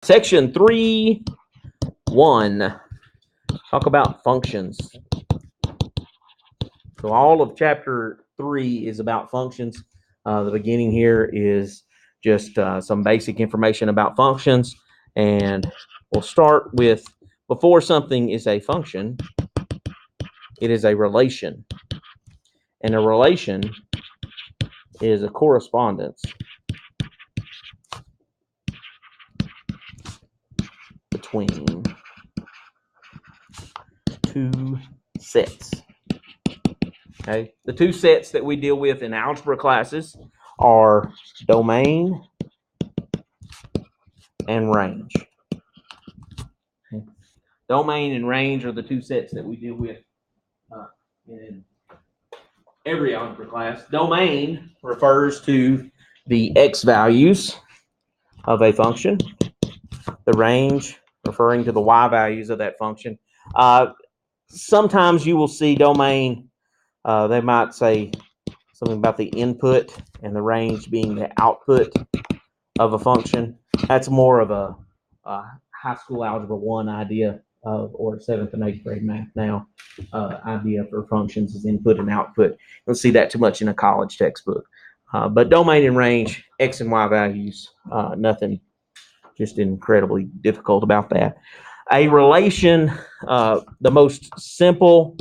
Section 3.1. Talk about functions. So all of chapter 3 is about functions. The beginning here is just some basic information about functions. And we'll start with, before something is a function, it is a relation. And a relation is a correspondence between two sets. Okay, the two sets that we deal with in algebra classes are domain and range. Okay. Domain and range are the two sets that we deal with in every algebra class. Domain refers to the x values of a function. The range referring to the y values of that function. Sometimes you will see domain, they might say something about the input and the range being the output of a function. That's more of a high school algebra 1 idea or 7th and 8th grade math now idea for functions is input and output. You don't see that too much in a college textbook. But domain and range, x and y values, nothing just incredibly difficult about that. A relation, the most simple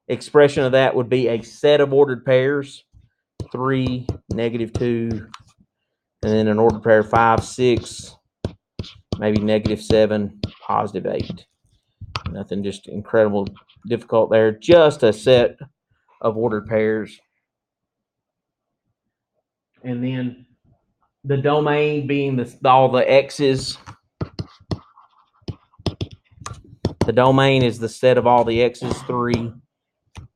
expression of that would be a set of ordered pairs, 3, -2, and then an ordered pair 5, 6, maybe -7, +8. Nothing just incredible difficult there. Just a set of ordered pairs. And then the domain being all the x's. The domain is the set of all the x's, 3,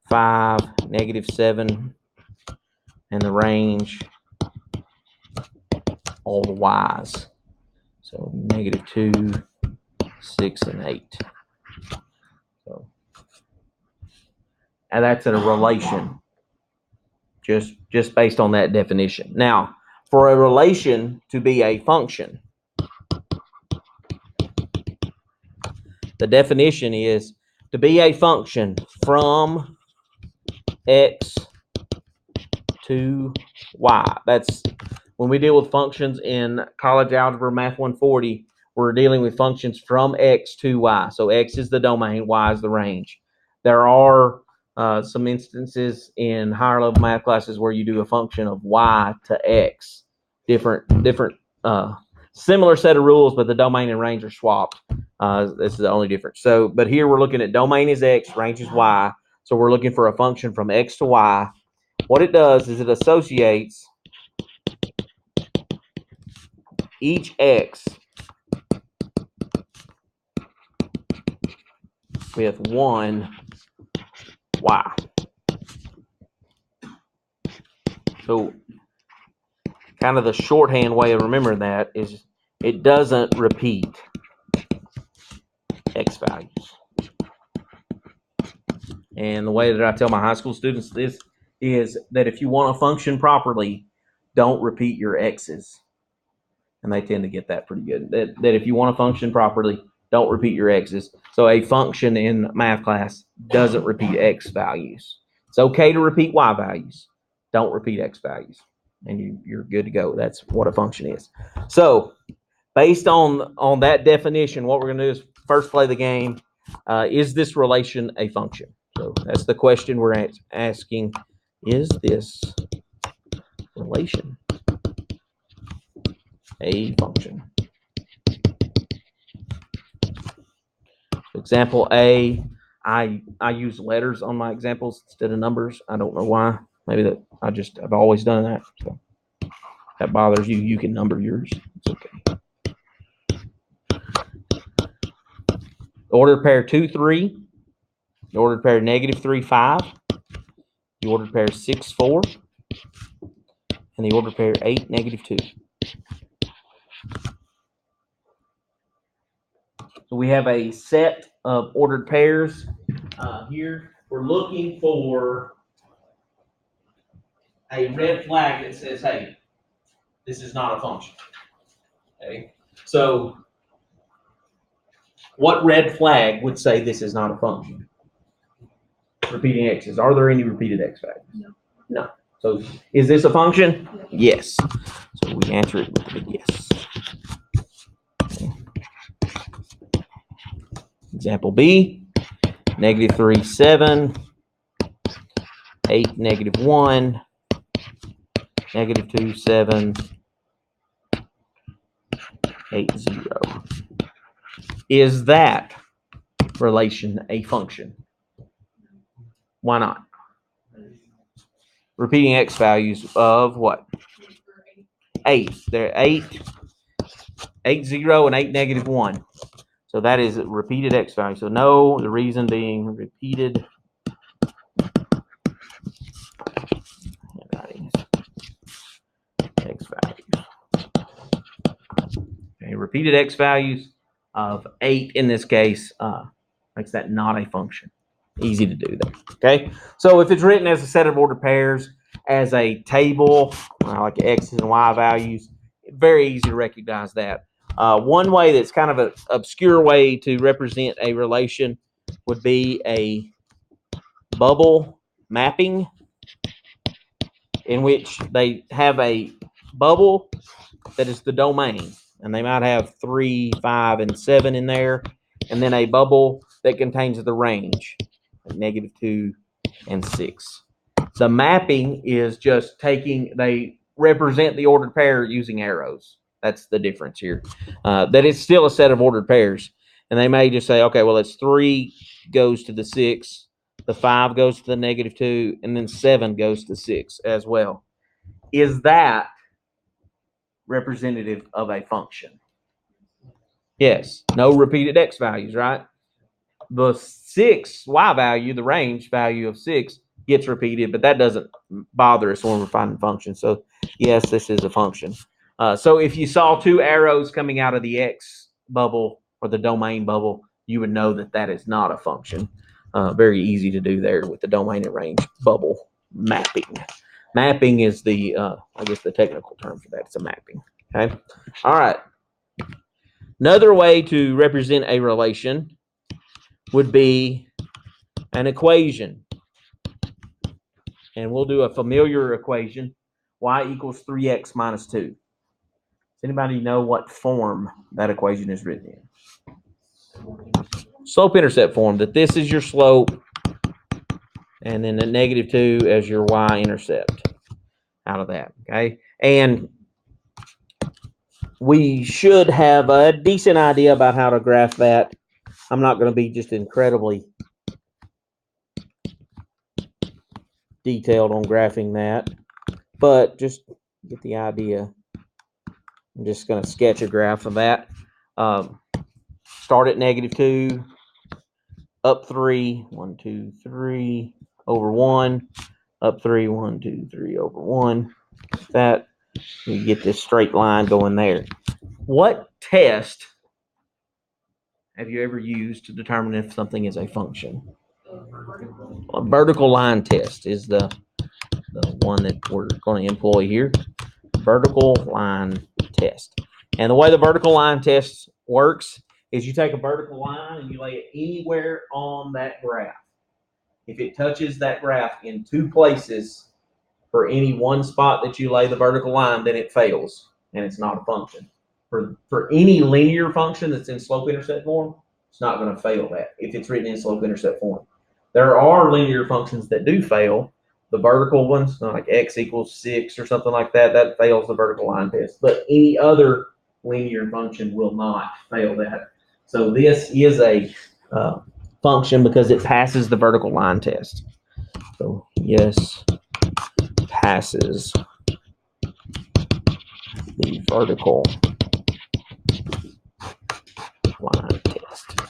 5, -7, and the range, all the y's. So -2, 6, and 8. So, and that's in a relation, just based on that definition. Now, for a relation to be a function, the definition is to be a function from x to y. That's when we deal with functions in college algebra math 140, we're dealing with functions from x to y. So x is the domain, y is the range. There are some instances in higher level math classes where you do a function of y to x. Different similar set of rules, but the domain and range are swapped. This is the only difference. So, but here we're looking at domain is x, range is y. So we're looking for a function from x to y. What it does is it associates each x with one y. So kind of the shorthand way of remembering that is it doesn't repeat x values. And the way that I tell my high school students this is that if you want to function properly, don't repeat your x's. And they tend to get that pretty good. That if you want to function properly, don't repeat your x's. So a function in math class doesn't repeat x values. It's okay to repeat y values. Don't repeat x values. And you're good to go. That's what a function is. So based on that definition, what we're going to do is first play the game. Is this relation a function? So that's the question we're asking. Is this relation a function? Example A, I use letters on my examples instead of numbers. I don't know why. Maybe that I've always done that. So if that bothers you, you can number yours. It's okay. Ordered pair 2, 3. The ordered pair -3, 5. The ordered pair 6, 4. And the ordered pair 8, -2. So we have a set of ordered pairs here. We're looking for a red flag that says, hey, this is not a function. Okay, so what red flag would say this is not a function? Repeating x's. Are there any repeated x values? No. No. So is this a function? Yes. So we answer it with a big yes. Okay. Example B, -3, 7, 8, -1, -2, 7, 8, 0. Is that relation a function? Why not? Repeating x values of what? 8. They're 8, 8, 0, and 8, -1. So that is a repeated x value. So no, the reason being repeated x values. Okay, repeated x values of 8 in this case makes that not a function. Easy to do that. Okay, so if it's written as a set of ordered pairs, as a table, like x's and y values, very easy to recognize that. One way that's kind of an obscure way to represent a relation would be a bubble mapping, in which they have a bubble that is the domain, and they might have 3, 5, and 7 in there, and then a bubble that contains the range, like -2 and 6. The mapping is just they represent the ordered pair using arrows. That's the difference here. That it's still a set of ordered pairs, and they may just say, okay, well, it's 3 goes to the 6, the 5 goes to the -2, and then 7 goes to 6 as well. Is that representative of a function? Yes. No repeated x values, right? The 6 y value, the range value of 6, gets repeated, but that doesn't bother us when we're finding functions. So yes, this is a function. So if you saw 2 arrows coming out of the x bubble or the domain bubble, you would know that that is not a function. Very easy to do there with the domain and range bubble mapping. Mapping is the, I guess, the technical term for that. It's a mapping. Okay. All right. Another way to represent a relation would be an equation. And we'll do a familiar equation, y equals 3x minus 2. Does anybody know what form that equation is written in? Slope-intercept form, that this is your slope, and then the -2 as your y-intercept out of that, okay? And we should have a decent idea about how to graph that. I'm not going to be just incredibly detailed on graphing that, but just get the idea. I'm just going to sketch a graph of that. Start at -2, up 3, 1, 2, 3, over 1, up 3, 1, 2, 3, over 1. That you get this straight line going there. What test have you ever used to determine if something is a function? A vertical line test is the one that we're going to employ here. Vertical line test. And the way the vertical line test works is you take a vertical line and you lay it anywhere on that graph. If it touches that graph in 2 places for any one spot that you lay the vertical line, then it fails and it's not a function. For any linear function that's in slope-intercept form, it's not going to fail that if it's written in slope-intercept form. There are linear functions that do fail. The vertical ones, like x equals 6 or something like that, that fails the vertical line test. But any other linear function will not fail that. So this is a function because it passes the vertical line test. So yes, passes the vertical line test.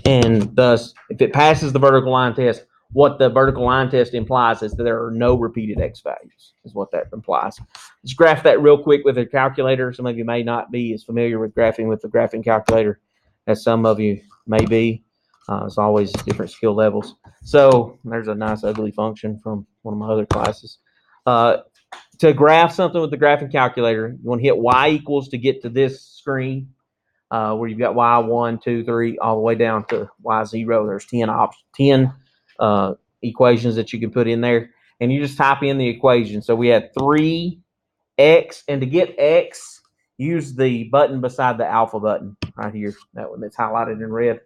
And thus, if it passes the vertical line test, what the vertical line test implies is that there are no repeated x values, is what that implies. Let's graph that real quick with a calculator. Some of you may not be as familiar with graphing with the graphing calculator as some of you may be. It's always different skill levels. So there's a nice ugly function from one of my other classes. To graph something with the graphing calculator, you want to hit Y equals to get to this screen where you've got Y1, 2, 3, all the way down to Y0. There's 10 equations that you can put in there. And you just type in the equation. So we had 3x, and to get x, use the button beside the alpha button right here. That one that's highlighted in red.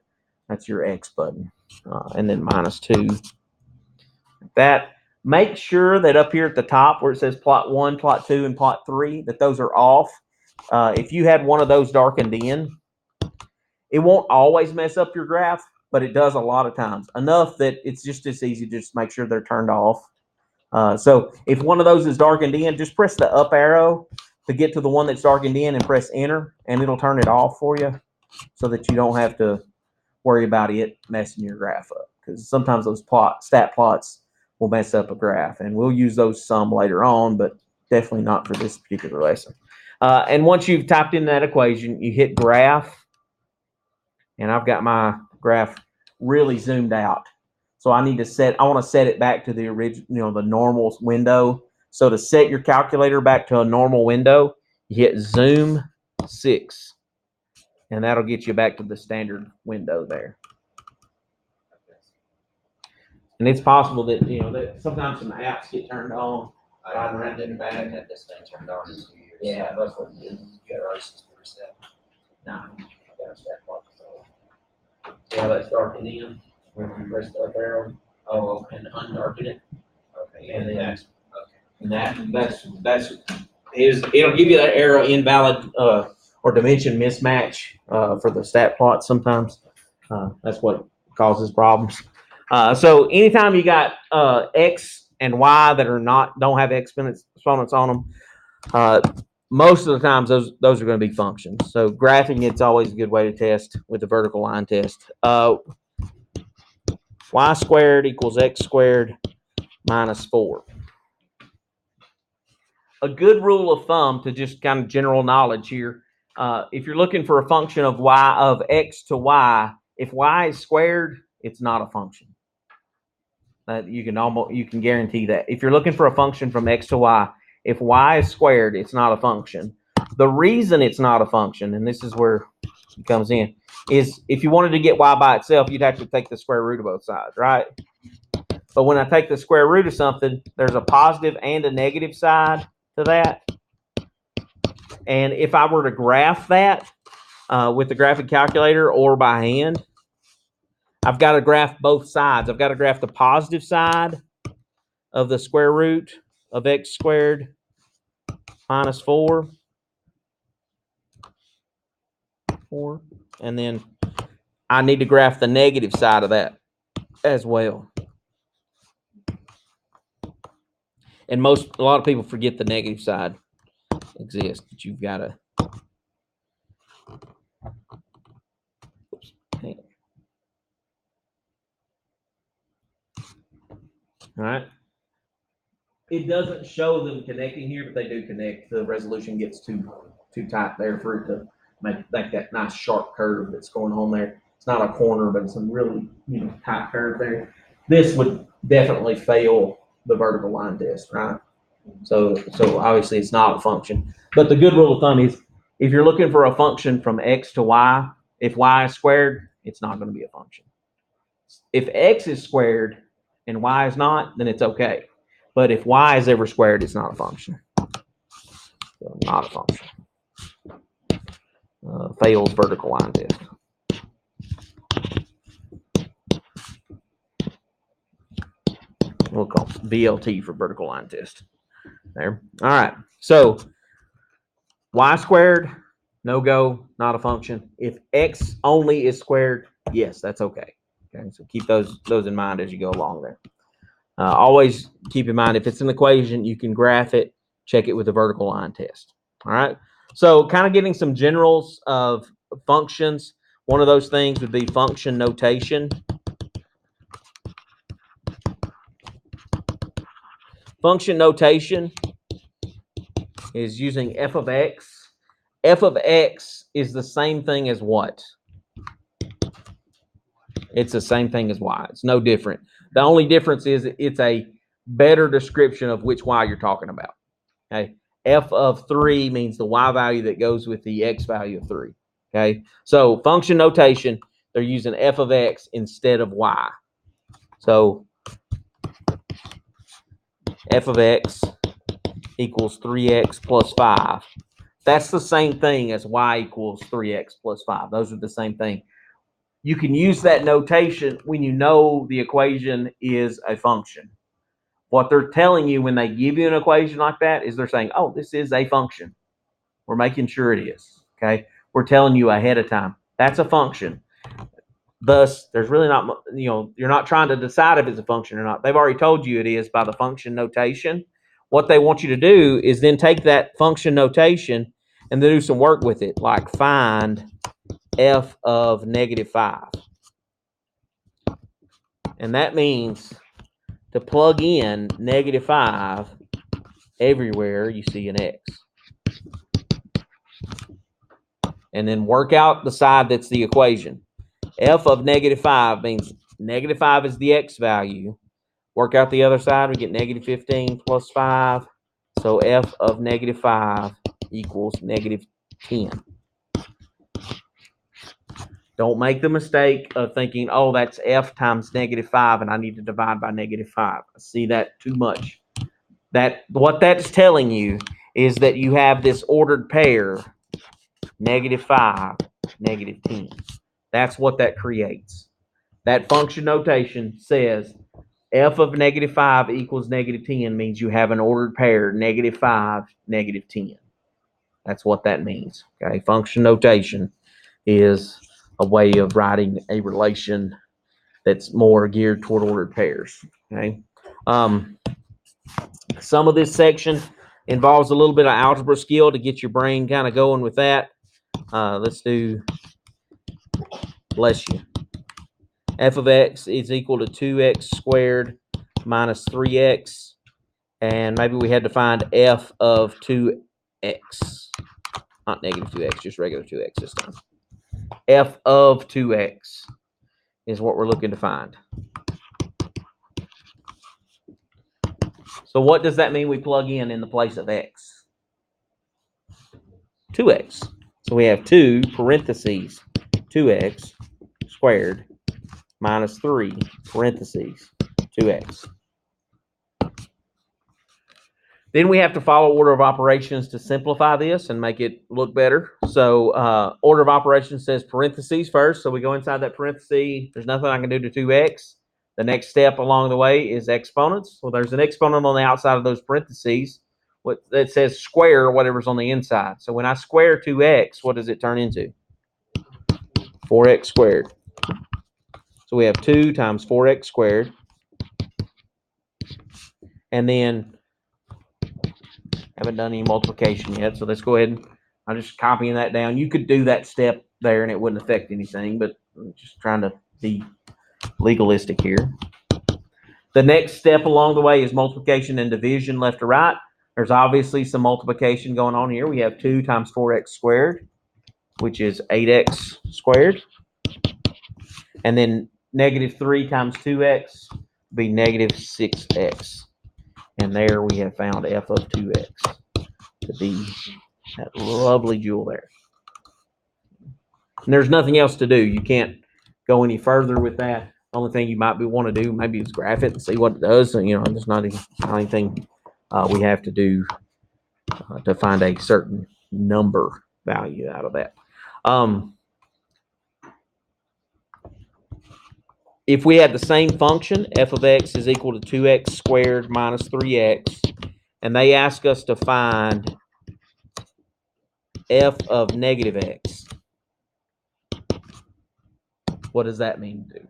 That's your x button. And then -2. That. Make sure that up here at the top where it says plot 1, plot 2, and plot 3, that those are off. If you had one of those darkened in, it won't always mess up your graph, but it does a lot of times. Enough that it's just as easy to just make sure they're turned off. So if one of those is darkened in, just press the up arrow to get to the one that's darkened in and press enter, and it'll turn it off for you so that you don't have to worry about it messing your graph up. Because sometimes those stat plots will mess up a graph, and we'll use those some later on, but definitely not for this particular lesson. And once you've typed in that equation, you hit graph, and I've got my graph really zoomed out. So I want to set it back to the original, the normal window. So to set your calculator back to a normal window, you hit zoom 6, and that'll get you back to the standard window there. And it's possible that that sometimes some apps get turned on. I haven't had this thing turned on in 2 years. Yeah, that's what it is. You got our system reset. No, I got a stat plot. Yeah, that's darkened in. When you press the up arrow, and undarken it. Okay. And then that's it'll give you that arrow invalid or dimension mismatch for the stat plot sometimes. That's what causes problems. So anytime you got X and Y that don't have exponents on them, most of the times those are going to be functions. So graphing, it's always a good way to test with the vertical line test. Y squared equals X squared minus 4. A good rule of thumb to just kind of general knowledge here. If you're looking for a function of X to Y, if Y is squared, it's not a function. You can guarantee that. If you're looking for a function from X to Y, if Y is squared, it's not a function. The reason it's not a function, and this is where it comes in, is if you wanted to get Y by itself, you'd have to take the square root of both sides, right? But when I take the square root of something, there's a positive and a negative side to that. And if I were to graph that with the graphic calculator or by hand, I've got to graph both sides. I've got to graph the positive side of the square root of X squared minus 4. And then I need to graph the negative side of that as well. And a lot of people forget the negative side exists, but you've got to. All right. It doesn't show them connecting here, but they do connect. The resolution gets too tight there for it to make that nice sharp curve that's going on there. It's not a corner, but it's a really tight curve there. This would definitely fail the vertical line test, right? So obviously it's not a function. But the good rule of thumb is if you're looking for a function from X to Y, if Y is squared, it's not going to be a function. If X is squared and Y is not, then it's okay. But if Y is ever squared, it's not a function. So not a function. Fails vertical line test. We'll call it VLT for vertical line test. There. All right. So Y squared, no go, not a function. If X only is squared, yes, that's okay. Okay. So keep those in mind as you go along there. Always keep in mind if it's an equation, you can graph it, check it with a vertical line test. All right. So kind of getting some generals of functions. One of those things would be function notation. Function notation is using f of x. F of x is the same thing as what? It's the same thing as y. It's no different. The only difference is it's a better description of which y you're talking about. Okay. F of 3 means the y value that goes with the x value of 3. Okay. So function notation, they're using f of x instead of y. So f of x equals 3x plus 5. That's the same thing as y equals 3x plus 5. Those are the same thing. You can use that notation when you know the equation is a function. What they're telling you when they give you an equation like that is they're saying, oh, this is a function. We're making sure it is. Okay. We're telling you ahead of time. That's a function. Thus, there's really not, you're not trying to decide if it's a function or not. They've already told you it is by the function notation. What they want you to do is then take that function notation and then do some work with it, like find f of negative 5. And that means to plug in negative 5 everywhere you see an x. And then work out the side that's the equation. F of negative 5 means negative 5 is the x value. Work out the other side, we get negative 15 plus 5. So f of negative 5 equals negative 10. Don't make the mistake of thinking, oh, that's f times negative 5, and I need to divide by negative 5. I see that too much. What that's telling you is that you have this ordered pair, negative 5, negative 10. That's what that creates. That function notation says f of negative 5 equals negative 10 means you have an ordered pair, negative 5, negative 10. That's what that means. Okay, function notation is a way of writing a relation that's more geared toward ordered pairs. Okay. Some of this section involves a little bit of algebra skill to get your brain kind of going with that. Let's do, bless you. F of x is equal to 2x squared minus 3x. And maybe we had to find f of 2x. Not negative 2x, just regular 2x this time. F of 2x is what we're looking to find. So what does that mean we plug in the place of x? 2x. So we have 2 parentheses 2x squared minus 3 parentheses 2x. Then we have to follow order of operations to simplify this and make it look better. So order of operations says parentheses first. So we go inside that parenthesis. There's nothing I can do to 2x. The next step along the way is exponents. Well, there's an exponent on the outside of those parentheses. It says square whatever's on the inside. So when I square 2x, what does it turn into? 4x squared. So we have 2 times 4x squared. And then haven't done any multiplication yet, so let's go ahead and I'm just copying that down. You could do that step there and it wouldn't affect anything, but I'm just trying to be legalistic here. The next step along the way is multiplication and division left to right. There's obviously some multiplication going on here. We have 2 times 4x squared, which is 8x squared. And then negative 3 times 2x would be negative 6x. And there we have found f of 2x to be that lovely jewel there. And there's nothing else to do. You can't go any further with that. The only thing you might want to do maybe is graph it and see what it does. So, there's not anything we have to do to find a certain number value out of that. If we had the same function, f of x is equal to 2x squared minus 3x, and they ask us to find f of negative x, what does that mean to do?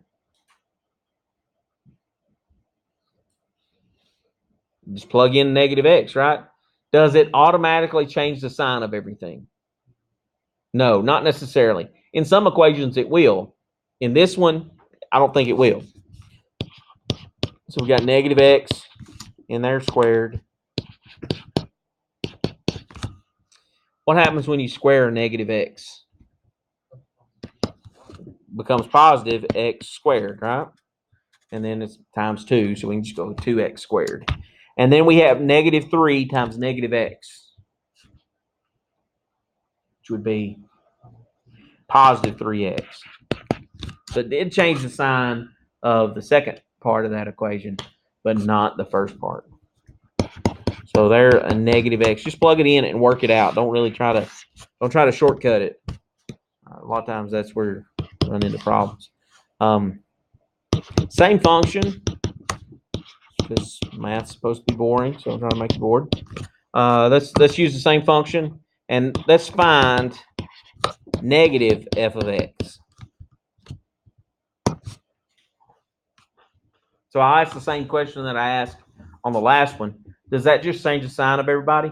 Just plug in negative x, right? Does it automatically change the sign of everything? No, not necessarily. In some equations, it will. In this one, I don't think it will. So we got negative x in there squared. What happens when you square negative x? Becomes positive x squared, right? And then it's times 2, so we can just go 2x squared. And then we have negative 3 times negative x, which would be positive 3x. So it did change the sign of the second part of that equation, but not the first part. So there, a negative x. Just plug it in and work it out. Don't try to shortcut it. A lot of times that's where you run into problems. Same function, because math's supposed to be boring, so I'm trying to make it bored. Let's use the same function, and let's find negative f of x. So I'll ask the same question that I asked on the last one. Does that just change the sign of everybody?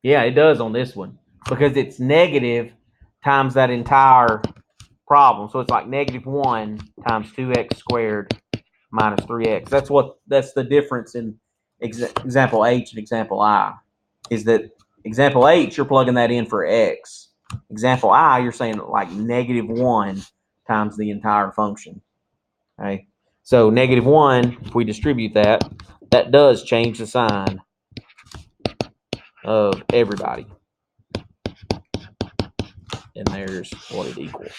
Yeah, it does on this one, because it's negative times that entire problem. So it's like negative 1 times 2x squared minus 3x. That's the difference in example H and example I, is that example H, you're plugging that in for x. Example I, you're saying like negative 1 times the entire function. Okay, so negative 1, if we distribute that, that does change the sign of everybody. And there's what it equals.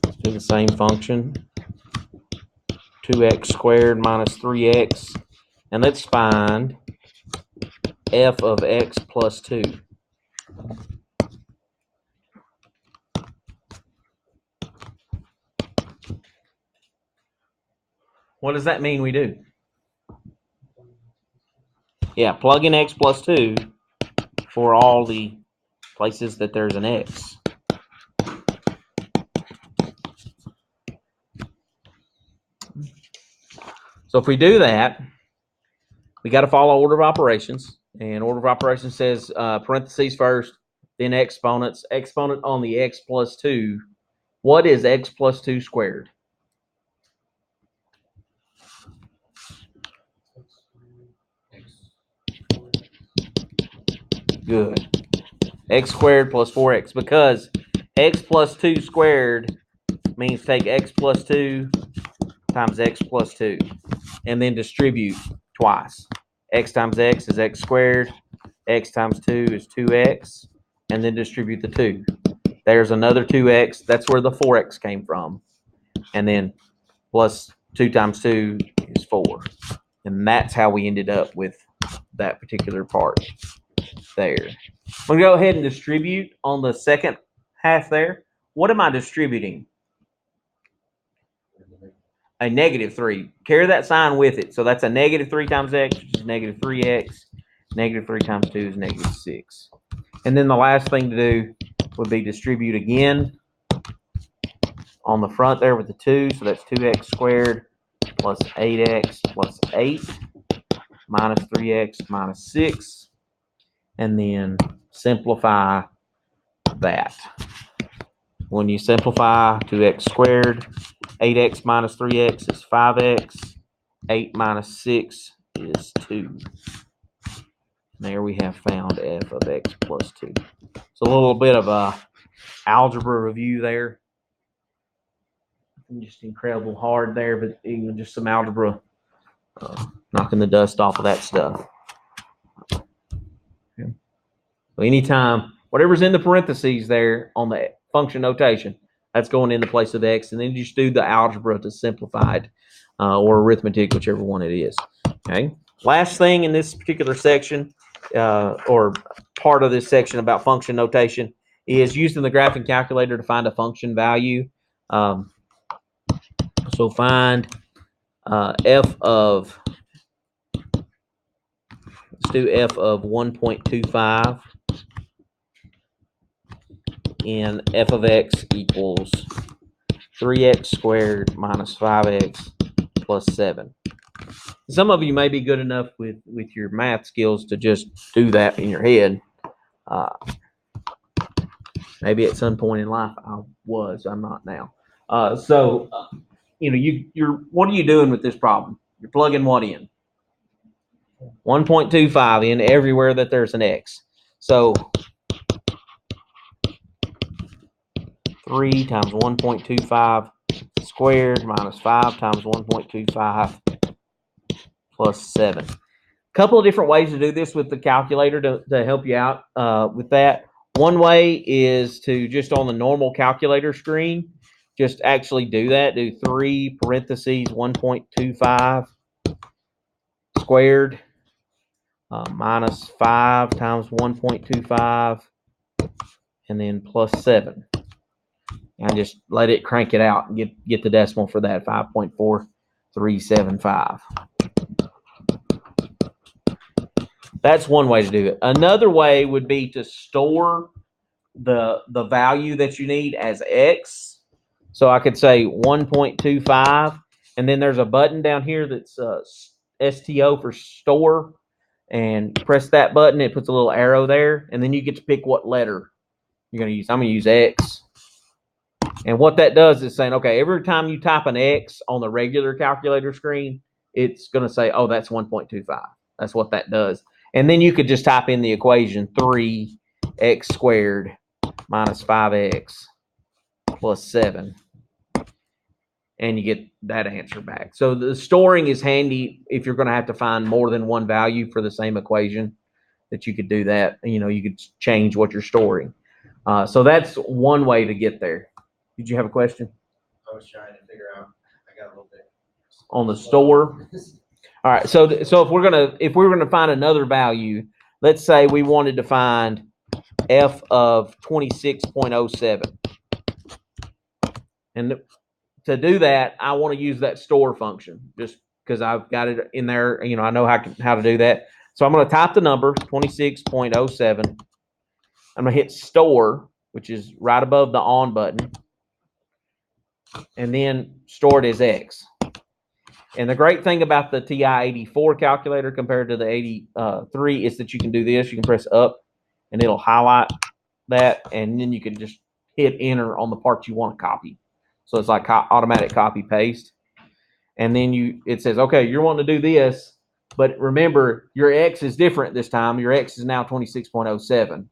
Let's do the same function. 2x squared minus 3x. And let's find f of x plus 2. What does that mean we do? Yeah, plug in x plus 2 for all the places that there's an x. So if we do that, we got to follow order of operations. And order of operations says parentheses first, then exponents. Exponent on the x plus 2. What is x plus 2 squared? Good. X squared plus 4x, because x plus 2 squared means take x plus 2 times x plus 2 and then distribute twice. X times x is x squared. X times 2 is 2x, and then distribute the 2. There's another 2x. That's where the 4x came from. And then plus 2 times 2 is 4. And that's how we ended up with that particular part there. I'm going to go ahead and distribute on the second half there. What am I distributing? A negative 3. Carry that sign with it. So that's a negative 3 times x, which is negative 3x. Negative 3 times 2 is negative 6. And then the last thing to do would be distribute again on the front there with the 2. So that's 2x squared plus 8x plus 8 minus 3x minus 6. And then simplify that. When you simplify 2x squared, 8x minus 3x is 5x. 8 minus 6 is 2. There we have found f of x plus 2. It's a little bit of a algebra review there. Just incredible hard there, but even just some algebra, knocking the dust off of that stuff. Okay. So anytime, whatever's in the parentheses there on the function notation, that's going in the place of x, and then you just do the algebra to simplify it, or arithmetic, whichever one it is. Okay. Last thing in this particular section, or part of this section about function notation, is using the graphing calculator to find a function value. So find f of, let's do f of 1.25, and f of x equals 3x squared minus 5x plus 7. Some of you may be good enough with your math skills to just do that in your head. Maybe at some point in life I was. I'm not now. You know, you're what are you doing with this problem? You're plugging what in? 1.25 in everywhere that there's an x. So 3 times 1.25 squared minus 5 times 1.25 plus 7. Couple of different ways to do this with the calculator to help you out with that. One way is to just on the normal calculator screen, just actually do that. Do 3 parentheses 1.25 squared minus 5 times 1.25 and then plus 7. And just let it crank it out and get the decimal for that, 5.4375. That's one way to do it. Another way would be to store the value that you need as X. So I could say 1.25, and then there's a button down here that's STO for store, and press that button. It puts a little arrow there, and then you get to pick what letter you're going to use. I'm going to use X. And what that does is saying, okay, every time you type an X on the regular calculator screen, it's going to say, oh, that's 1.25. That's what that does. And then you could just type in the equation 3x squared minus 5x plus 7. And you get that answer back. So the storing is handy if you're going to have to find more than one value for the same equation, that you could do that. You know, you could change what you're storing. So that's one way to get there. Did you have a question? I was trying to figure out, I got a little bit. On the store? All right, so if we're gonna find another value, let's say we wanted to find f of 26.07, and to do that, I want to use that store function just because I've got it in there. You know, I know how to do that. So I'm going to type the number 26.07. I'm going to hit store, which is right above the on button, and then store it as X. And the great thing about the TI-84 calculator compared to the 83 is that you can do this. You can press up, and it'll highlight that, and then you can just hit enter on the part you want to copy. So it's like automatic copy paste. And then it says, okay, you're wanting to do this, but remember your X is different this time. Your X is now 26.07. So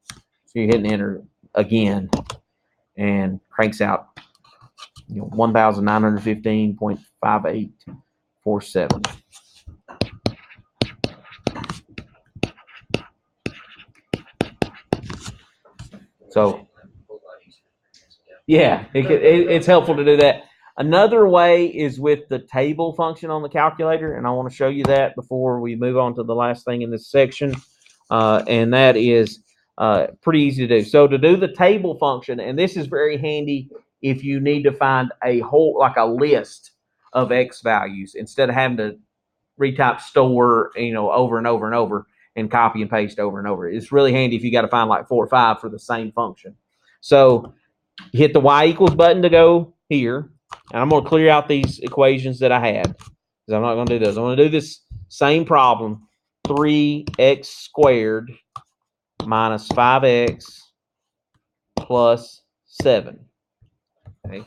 you're hitting enter again and cranks out 1,915.5847. So yeah, it's helpful to do that. Another way is with the table function on the calculator, and I want to show you that before we move on to the last thing in this section, and that is pretty easy to do. So to do the table function, and this is very handy if you need to find a whole, like a list of X values, instead of having to retype store, over and over and over and copy and paste over and over. It's really handy if you got to find like 4 or 5 for the same function. So hit the Y equals button to go here. And I'm going to clear out these equations that I had, because I'm not going to do those. I'm going to do this same problem, 3x squared minus 5x plus 7. Okay, so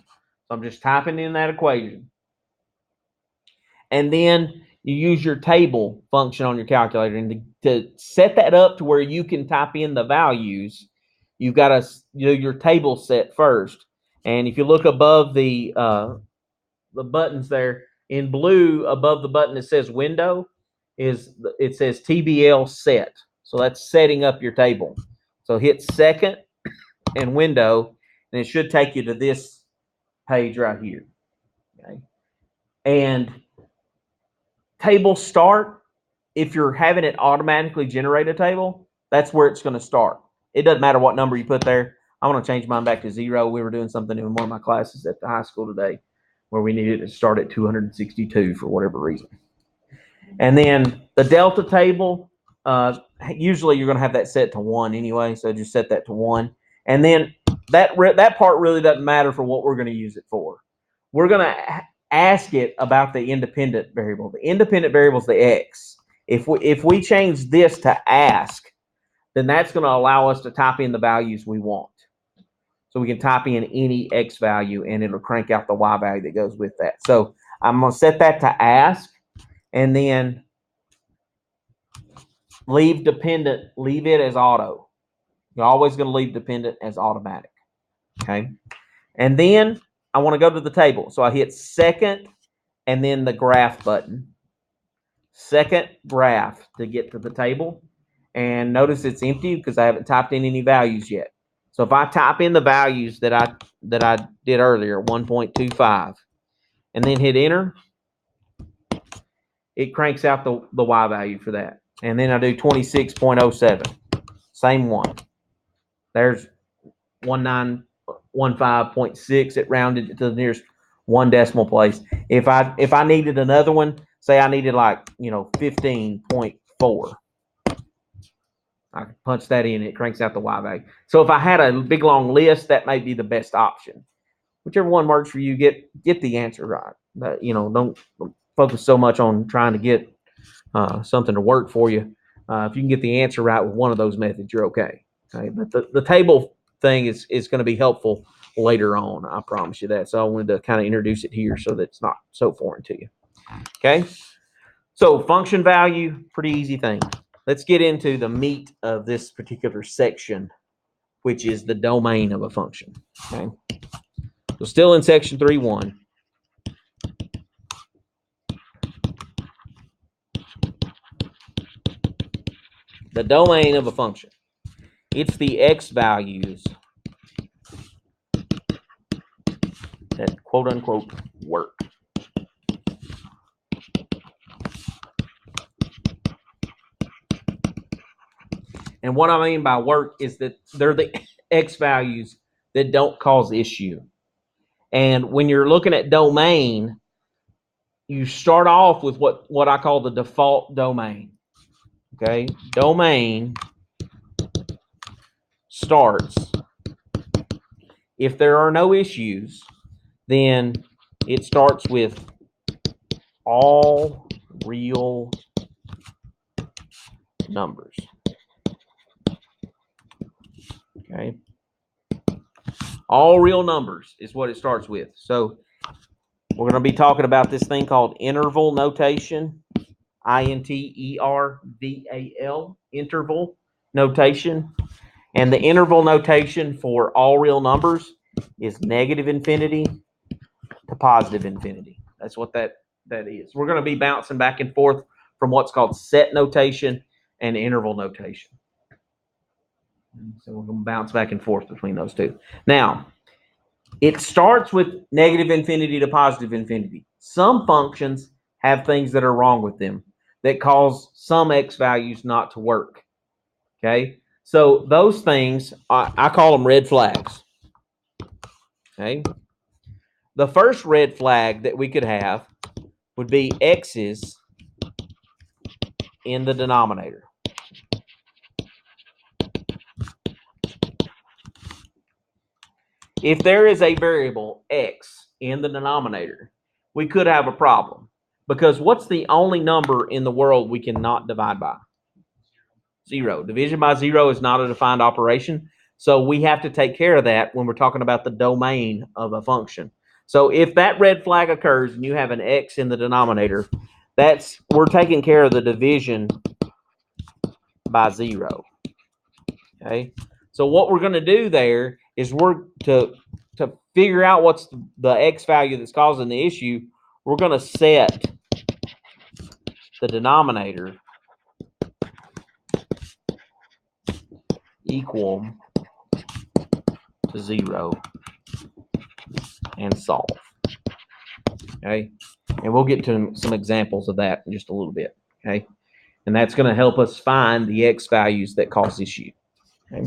I'm just typing in that equation. And then you use your table function on your calculator. And to set that up to where you can type in the values, you've got to do your table set first. And if you look above the buttons there in blue, above the button that says window, it says TBL set. So that's setting up your table. So hit second and window, and it should take you to this page right here. Okay. And table start, if you're having it automatically generate a table, that's where it's going to start. It doesn't matter what number you put there. I want to change mine back to 0. We were doing something in one of my classes at the high school today where we needed to start at 262 for whatever reason. And then the delta table, usually you're going to have that set to 1 anyway, so just set that to 1. And then that part really doesn't matter for what we're going to use it for. We're going to ask it about the independent variable. The independent variable is the X. If we change this to ask, then that's going to allow us to type in the values we want. So we can type in any X value, and it'll crank out the Y value that goes with that. So I'm going to set that to ask, and then leave dependent, leave it as auto. You're always going to leave dependent as automatic. Okay. And then I want to go to the table. So I hit second and then the graph button. Second graph to get to the table. And notice it's empty because I haven't typed in any values yet. So if I type in the values that I did earlier, 1.25, and then hit enter, it cranks out the Y value for that. And then I do 26.07. Same one. There's 1915.6. It rounded it to the nearest one decimal place. If I needed another one, say I needed 15.4. I can punch that in, it cranks out the Y value. So if I had a big long list, that may be the best option. Whichever one works for you, get the answer right. But, don't focus so much on trying to get something to work for you. If you can get the answer right with one of those methods, you're okay. Okay, but the table thing is going to be helpful later on. I promise you that. So I wanted to kind of introduce it here so that it's not so foreign to you. Okay, so function value, pretty easy thing. Let's get into the meat of this particular section, which is the domain of a function. Okay, so still in section 3.1. The domain of a function. It's the x values that quote unquote work. And what I mean by work is that they're the x values that don't cause issue. And when you're looking at domain, you start off with what I call the default domain. Okay, domain starts. If there are no issues, then it starts with all real numbers. Okay, all real numbers is what it starts with. So we're going to be talking about this thing called interval notation. INTERVAL, interval notation. And the interval notation for all real numbers is negative infinity to positive infinity. That's what that is. We're going to be bouncing back and forth from what's called set notation and interval notation. So we're going to bounce back and forth between those two. Now, it starts with negative infinity to positive infinity. Some functions have things that are wrong with them that cause some x values not to work. Okay, so those things, I call them red flags. Okay, the first red flag that we could have would be x's in the denominator. If there is a variable x in the denominator, we could have a problem. Because what's the only number in the world we cannot divide by? 0. Division by 0 is not a defined operation. So we have to take care of that when we're talking about the domain of a function. So if that red flag occurs and you have an x in the denominator, we're taking care of the division by 0. Okay. So what we're going to do there is we're to figure out what's the x value that's causing the issue. We're going to set the denominator equal to 0 and solve. Okay, and we'll get to some examples of that in just a little bit. Okay, and that's going to help us find the x values that cause issue. Okay.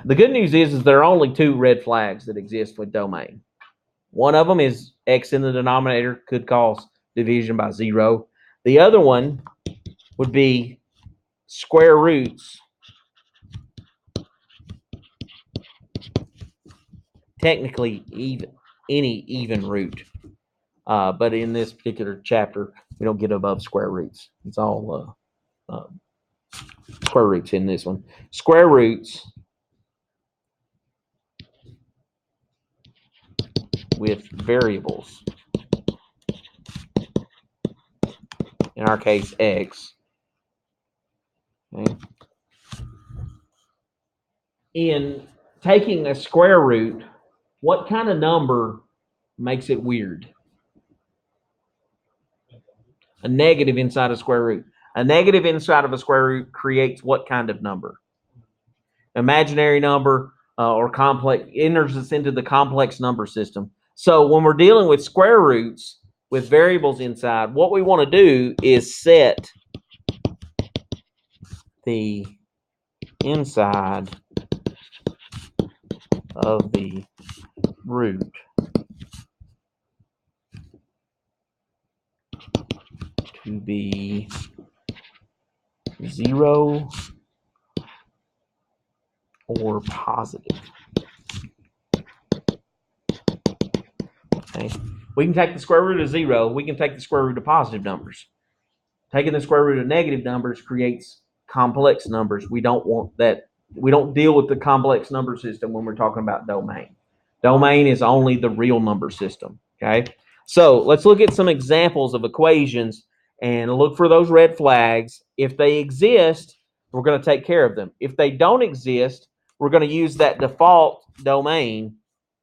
The good news is there are only 2 red flags that exist with domain. One of them is x in the denominator could cause division by 0. The other one would be square roots. Technically, any even root. But in this particular chapter, we don't get above square roots. It's all square roots in this one. Square roots with variables in our case, x. Okay. In taking a square root, what kind of number makes it weird? A negative inside a square root. A negative inside of a square root creates what kind of number? Imaginary number or complex, enters us into the complex number system. So when we're dealing with square roots with variables inside, what we want to do is set the inside of the root to be 0 or positive. Okay. We can take the square root of 0. We can take the square root of positive numbers. Taking the square root of negative numbers creates complex numbers. We don't want that. We don't deal with the complex number system when we're talking about domain. Domain is only the real number system. Okay. So let's look at some examples of equations and look for those red flags. If they exist, we're going to take care of them. If they don't exist, we're going to use that default domain,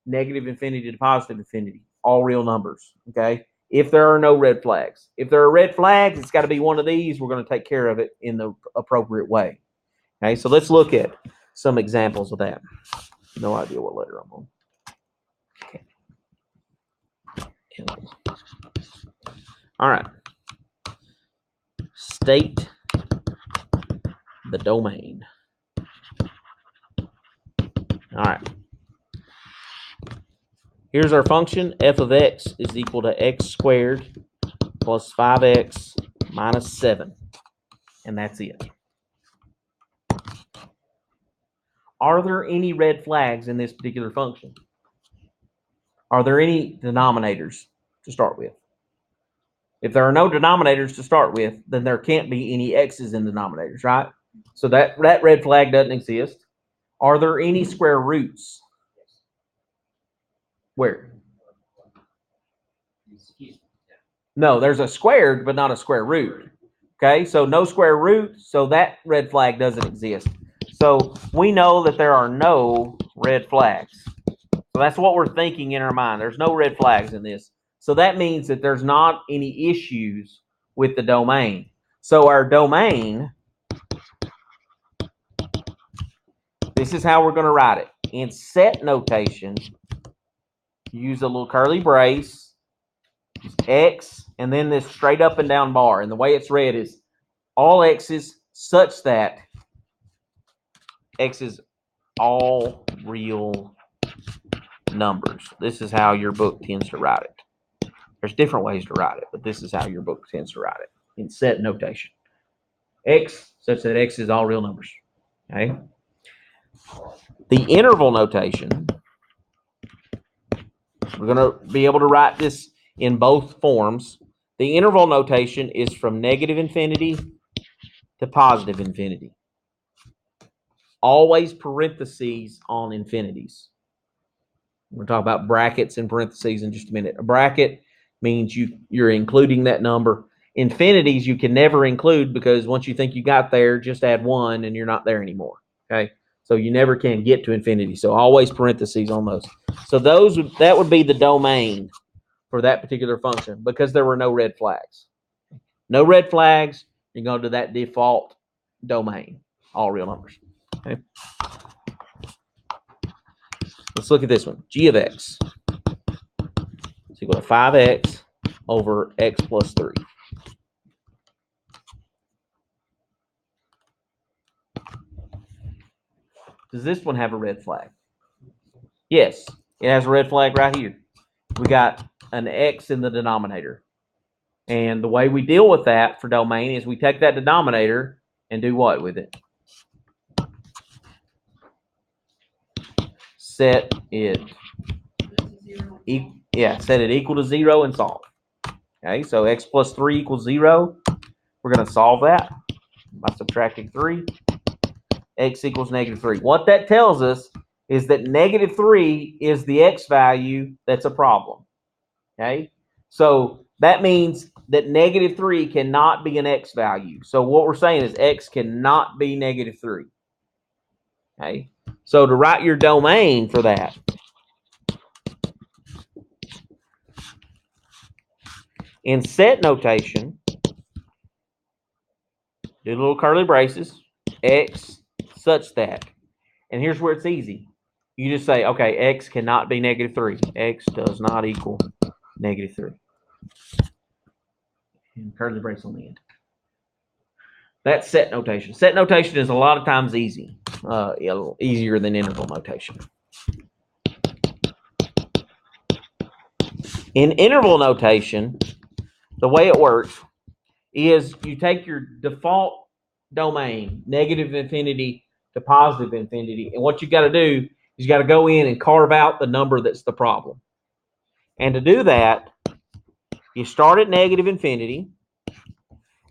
negative infinity to positive infinity, all real numbers. Okay. If there are no red flags. If there are red flags, it's got to be one of these. We're going to take care of it in the appropriate way. Okay, so let's look at some examples of that. No idea what letter I'm on. Okay. All right. State the domain. All right. Here's our function. F of x is equal to x squared plus 5x minus 7. And that's it. Are there any red flags in this particular function? Are there any denominators to start with? If there are no denominators to start with, then there can't be any x's in denominators, right? So that red flag doesn't exist. Are there any square roots? Where? No, there's a squared, but not a square root. Okay, so no square root, so that red flag doesn't exist. So we know that there are no red flags. So that's what we're thinking in our mind. There's no red flags in this. So that means that there's not any issues with the domain. So our domain, this is how we're going to write it. In set notation, use a little curly brace, x, and then this straight up and down bar. And the way it's read is all x's such that x is all real numbers. This is how your book tends to write it. There's different ways to write it, but this is how your book tends to write it in set notation. X such that x is all real numbers. Okay. The interval notation, we're going to be able to write this in both forms. The interval notation is from negative infinity to positive infinity. Always parentheses on infinities. We'll talk about brackets and parentheses in just a minute. A bracket means you're including that number. Infinities you can never include because once you think you got there, just add 1 and you're not there anymore. Okay, so you never can get to infinity. So always parentheses on those. So that would be the domain for that particular function because there were no red flags. No red flags. You go to that default domain, all real numbers. Okay. Let's look at this one. G of x is equal to 5x over x plus 3. Does this one have a red flag? Yes, it has a red flag right here. We got an x in the denominator. And the way we deal with that for domain is we take that denominator and do what with it? Set it equal to 0 and solve. Okay, so x plus 3 equals 0. We're going to solve that by subtracting 3. X equals negative 3. What that tells us is that negative 3 is the x value that's a problem. Okay, so that means that -3 cannot be an x value. So what we're saying is x cannot be -3. Okay. So to write your domain for that, in set notation, do little curly braces, x such that. And here's where it's easy. You just say, okay, x cannot be -3. X does not equal -3. And curly brace on the end. That's set notation. Set notation is a lot of times easy, easier than interval notation. In interval notation, the way it works is you take your default domain, -infinity to +infinity, and what you got to do is you got to go in and carve out the number that's the problem. And to do that, you start at -infinity,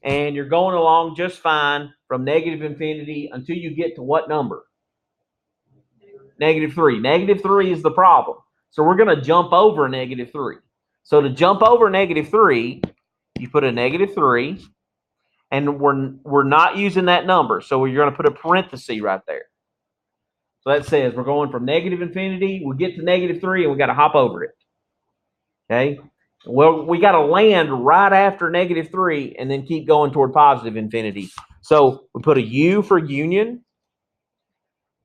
and you're going along just fine from -infinity until you get to what number? -3. -3 is the problem. So we're going to jump over -3. So to jump over -3, you put a -3, and we're not using that number. So you're going to put a parenthesis right there. So that says we're going from -infinity, we get to -3, and we got to hop over it. Okay. Well, we got to land right after -3 and then keep going toward +infinity. So we put a U for union,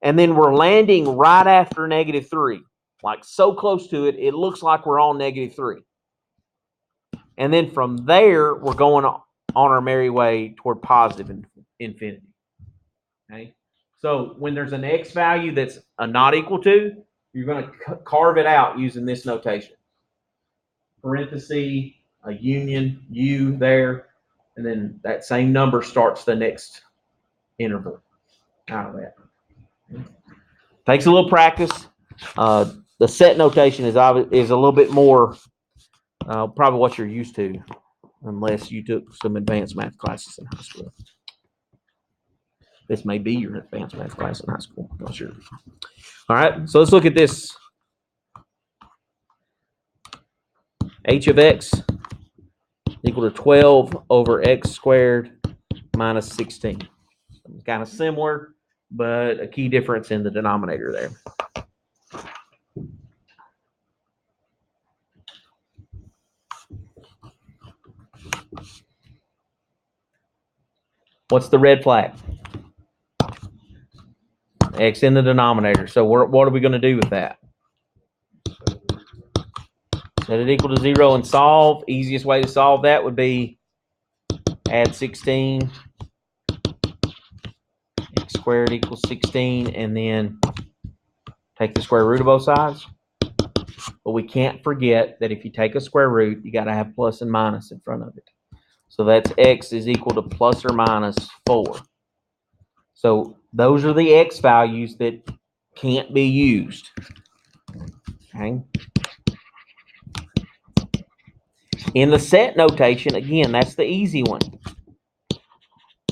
and then we're landing right after -3, like so close to it, it looks like we're on -3. And then from there, we're going on our merry way toward +infinity. Okay. So when there's an x value that's a not equal to, you're going to carve it out using this notation. Parenthesis, a union, U there, and then that same number starts the next interval out of that. Takes a little practice. The set notation is a little bit more probably what you're used to, unless you took some advanced math classes in high school. This may be your advanced math class in high school. I'm not sure. All right, so let's look at this. H of x equal to 12 over x squared minus 16. Kind of similar, but a key difference in the denominator there. What's the red flag? X in the denominator. So what are we going to do with that? Set it equal to 0 and solve. Easiest way to solve that would be add 16. X squared equals 16, and then take the square root of both sides. But we can't forget that if you take a square root, you got to have plus and minus in front of it. So that's x is equal to plus or minus 4. So those are the x values that can't be used. Okay. In the set notation, again, that's the easy one.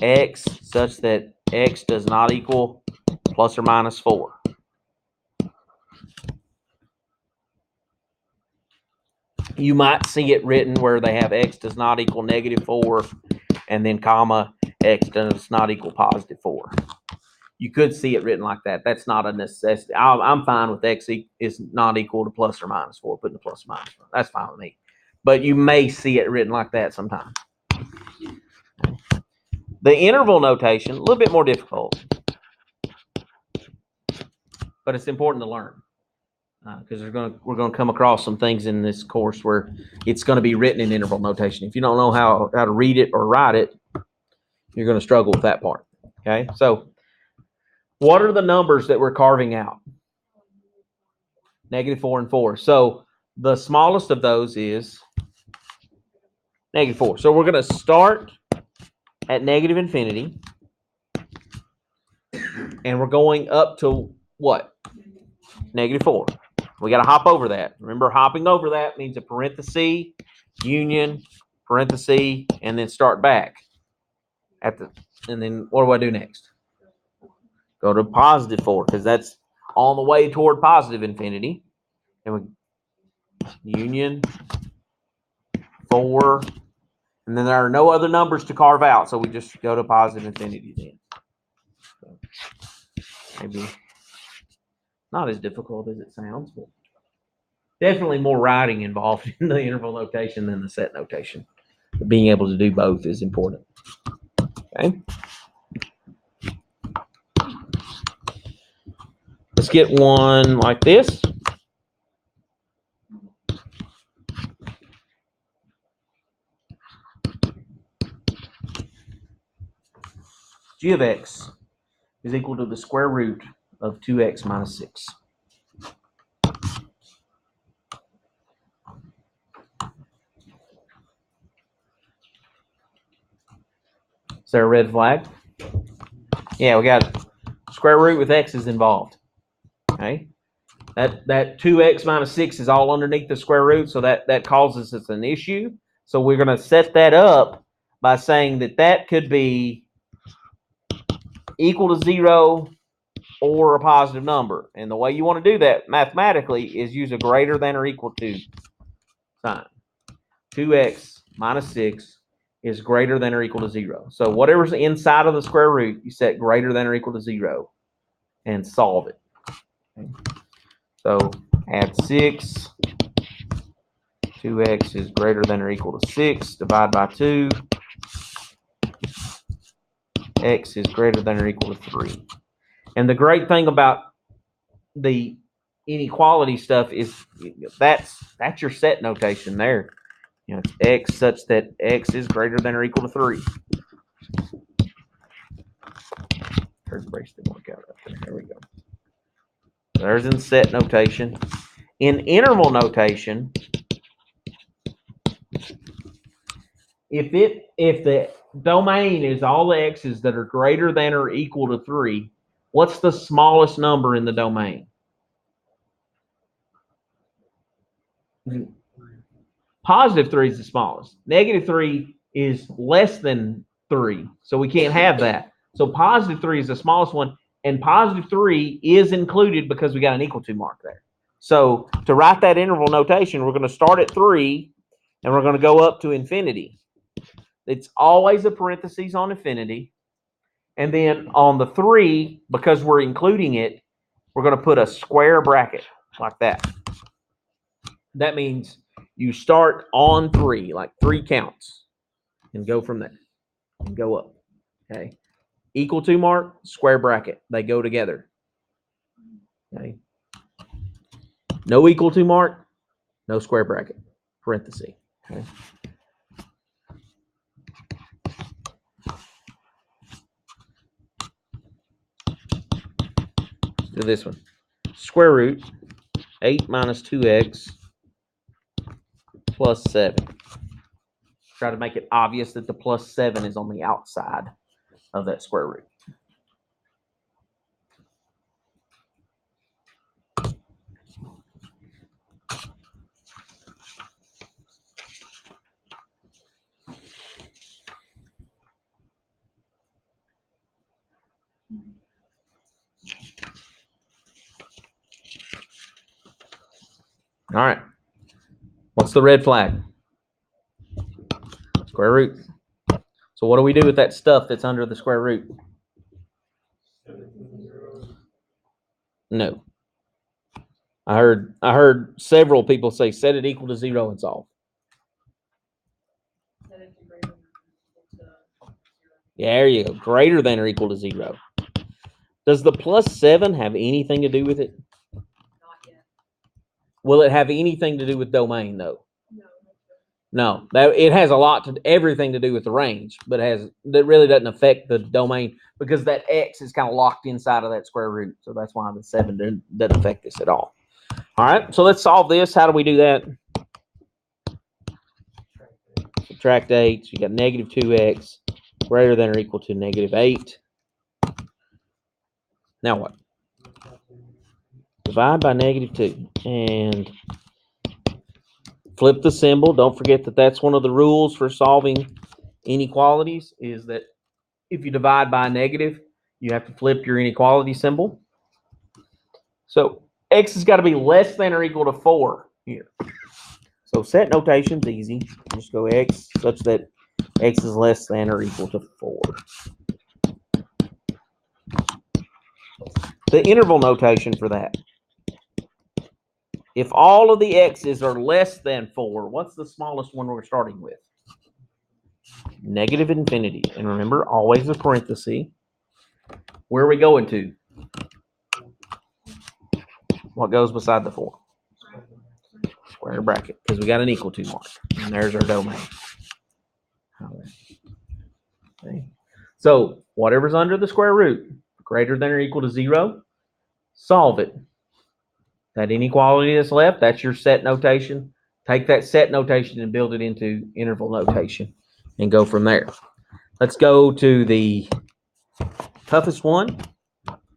X such that x does not equal plus or minus 4. You might see it written where they have x does not equal -4 and then comma x does not equal +4. You could see it written like that. That's not a necessity. I'm fine with x is not equal to plus or minus 4, putting the plus or minus 4. That's fine with me. But you may see it written like that sometimes. The interval notation, a little bit more difficult, but it's important to learn because we're going to come across some things in this course where it's going to be written in interval notation. If you don't know how to read it or write it, you're going to struggle with that part. Okay, so what are the numbers that we're carving out? -4 and 4. So the smallest of those is -4. So we're going to start at -infinity, and we're going up to what? -4. We got to hop over that. Remember, hopping over that means a parenthesis, union, parenthesis, and then start back. And then what do I do next? Go to +4 because that's on the way toward +infinity. And we union 4. And then there are no other numbers to carve out, so we just go to positive infinity then. So maybe not as difficult as it sounds, but definitely more writing involved in the interval notation than the set notation. But being able to do both is important. Okay. Let's get one like this. G of x is equal to the square root of 2x minus 6. Is there a red flag? Yeah, we got square root with x's involved. Okay. That 2x minus 6 is all underneath the square root, so that causes us an issue. So we're going to set that up by saying that could be equal to 0 or a positive number. And the way you want to do that mathematically is use a greater than or equal to sign. 2x minus 6 is greater than or equal to 0. So whatever's inside of the square root, you set greater than or equal to 0 and solve it. Okay. So add 6. 2x is greater than or equal to 6. Divide by 2. X is greater than or equal to 3. And the great thing about the inequality stuff is that's your set notation there. You know, it's x such that x is greater than or equal to 3. Third brace didn't work out right there. There we go. There's in set notation. In interval notation, if the domain is all the x's that are greater than or equal to 3, what's the smallest number in the domain? Positive 3 is the smallest. Negative 3 is less than 3, so we can't have that. So positive 3 is the smallest one, and positive 3 is included because we got an equal to mark there. So to write that interval notation, we're going to start at 3, and we're going to go up to infinity. It's always a parentheses on infinity. And then on the 3, because we're including it, we're going to put a square bracket like that. That means you start on 3, like 3 counts, and go from there and go up. Okay. Equal to mark, square bracket. They go together. Okay. No equal to mark, no square bracket, parenthesis. Okay. Let's do this one. Square root 8 minus 2x plus 7. Try to make it obvious that the plus 7 is on the outside of that square root. All right. What's the red flag? Square root. So what do we do with that stuff that's under the square root? No. I heard several people say set it equal to 0 and solve. Yeah, there you go. Greater than or equal to 0. Does the plus 7 have anything to do with it? Not yet. Will it have anything to do with domain though? No. No, it has everything to do with the range, but that really doesn't affect the domain because that x is kind of locked inside of that square root. So that's why the 7 doesn't affect this at all. All right, so let's solve this. How do we do that? Subtract 8. So you got negative 2x greater than or equal to negative 8. Now what? Divide by negative 2 and flip the symbol. Don't forget that that's one of the rules for solving inequalities is that if you divide by a negative, you have to flip your inequality symbol. So x has got to be less than or equal to 4 here. So So set notation's easy. Just go x such that x is less than or equal to 4. The interval notation for that. If all of the x's are less than 4, what's the smallest one we're starting with? Negative infinity. And remember, always a parenthesis. Where are we going to? What goes beside the 4? Square bracket, because we got an equal to mark. And there's our domain. Okay. So whatever's under the square root, greater than or equal to 0, solve it. That inequality that's left, that's your set notation. Take that set notation and build it into interval notation and go from there. Let's go to the toughest one,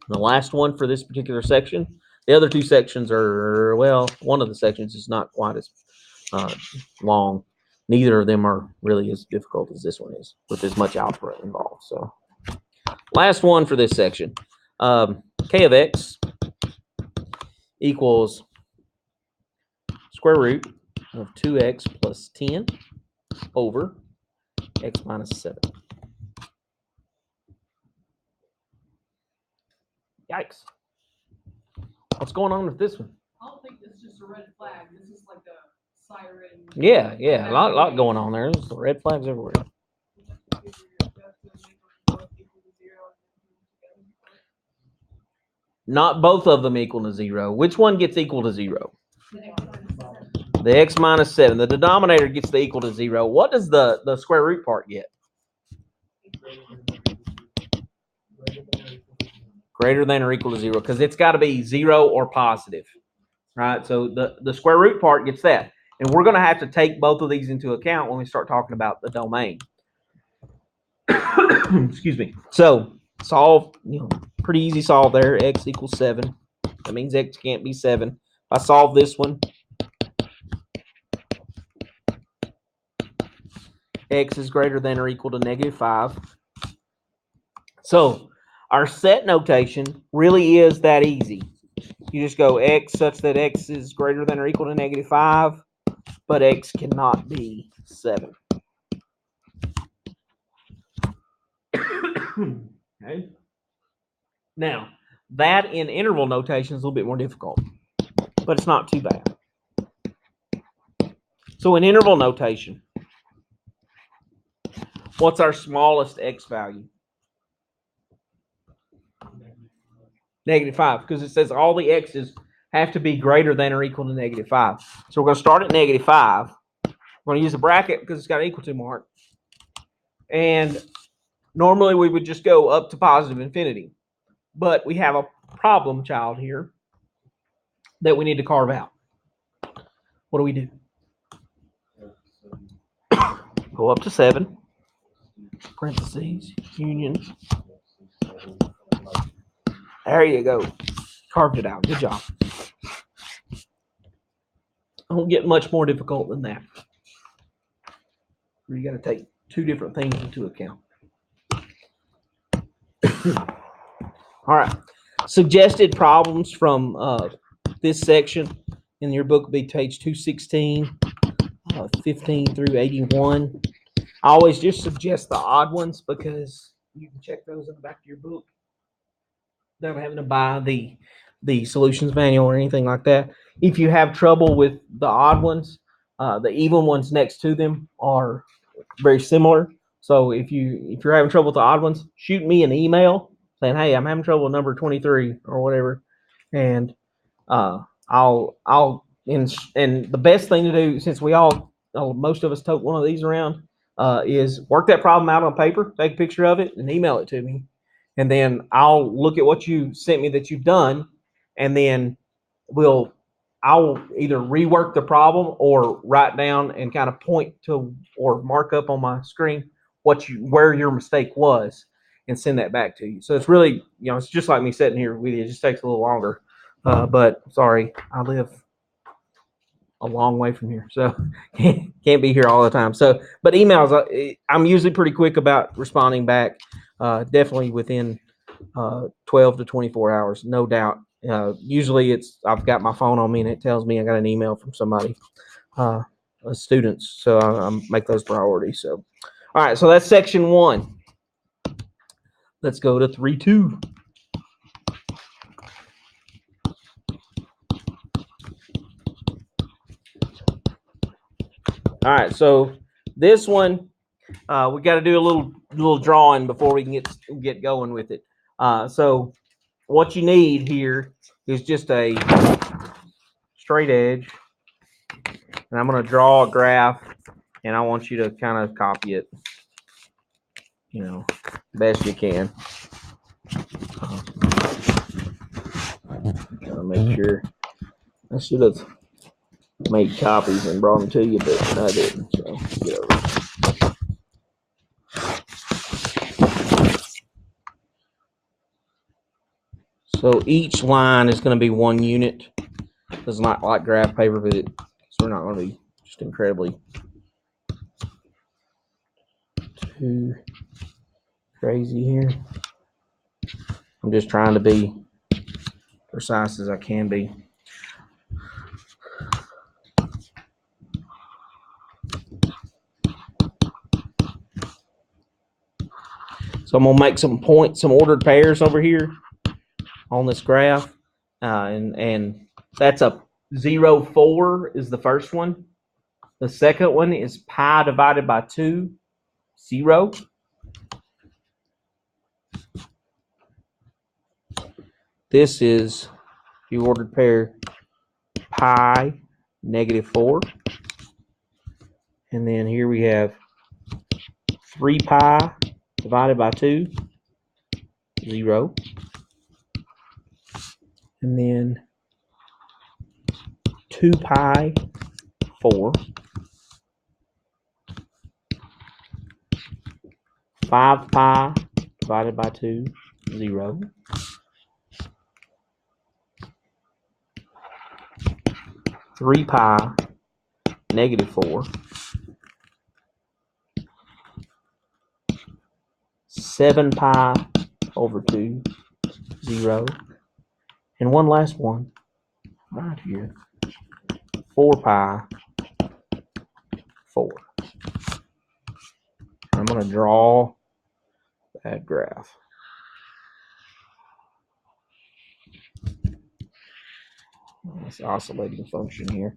the last one for this particular section. The other two sections are, well, one of the sections is not quite as long. Neither of them are really as difficult as this one is, with as much algebra involved. So, last one for this section. K of x equals square root of 2x plus 10 over x minus 7. Yikes. What's going on with this one? I don't think this is just a red flag. This is like a siren. Yeah, a lot going on there. There's red flags everywhere. Not both of them equal to 0. Which one gets equal to 0? The x minus 7. The denominator gets the equal to 0. What does the square root part get? Greater than or equal to 0, because it's got to be 0 or positive. Right? So the square root part gets that. And we're going to have to take both of these into account when we start talking about the domain. Excuse me. So solve, pretty easy solve there. X equals 7. That means x can't be 7. If I solve this one, x is greater than or equal to -5. So our set notation really is that easy. You just go x such that x is greater than or equal to -5, but x cannot be 7. Okay. Now, that in interval notation is a little bit more difficult, but it's not too bad. So in interval notation, what's our smallest x value? -5, because it says all the x's have to be greater than or equal to -5. So we're going to start at -5. We're going to use a bracket because it's got an equal to mark. And normally we would just go up to positive infinity. But we have a problem child here that we need to carve out. What do we do? Go up to 7. Parentheses, union. There you go. Carved it out. Good job. Don't get much more difficult than that. You got to take two different things into account. All right. Suggested problems from this section in your book will be page 216, 15 through 81. I always just suggest the odd ones because you can check those in the back of your book without having to buy the solutions manual or anything like that. If you have trouble with the odd ones, the even ones next to them are very similar. So if you're having trouble with the odd ones, shoot me an email saying, "Hey, I'm having trouble with number 23 or whatever," and I'll and the best thing to do, since we most of us tote one of these around, is work that problem out on paper, take a picture of it, and email it to me, and then I'll look at what you sent me that you've done, and then I'll either rework the problem or write down and kind of point to or mark up on my screen where your mistake was and send that back to you. So it's really, it's just like me sitting here with you. It just takes a little longer. But sorry, I live a long way from here, so can't be here all the time. So, but emails, I'm usually pretty quick about responding back. Definitely within 12 to 24 hours, no doubt. Usually I've got my phone on me and it tells me I got an email from somebody. students, so I make those priorities. So, all right, so that's section 1. Let's go to 3.2. All right, so this one we got to do a little drawing before we can get going with it. So what you need here is just a straight edge, and I'm going to draw a graph, and I want you to kind of copy it, best you can. Make sure I should have made copies and brought them to you, but I didn't. So get over it. So each line is going to be 1 unit. It's not like graph paper, but so we're not going to be just incredibly too crazy here. I'm just trying to be precise as I can be. So I'm going to make some ordered pairs over here on this graph. And that's a 0, 4 is the first one. The second one is pi divided by 2, 0. This is the ordered pair pi -4. And then here we have 3 pi divided by 2, 0. And then 2 pi 4. 5 pi divided by 2, 0. 3 pi -4. 7 pi over 2, 0. And one last one right here. 4 pi 4. I'm going to draw that graph. This oscillating function here.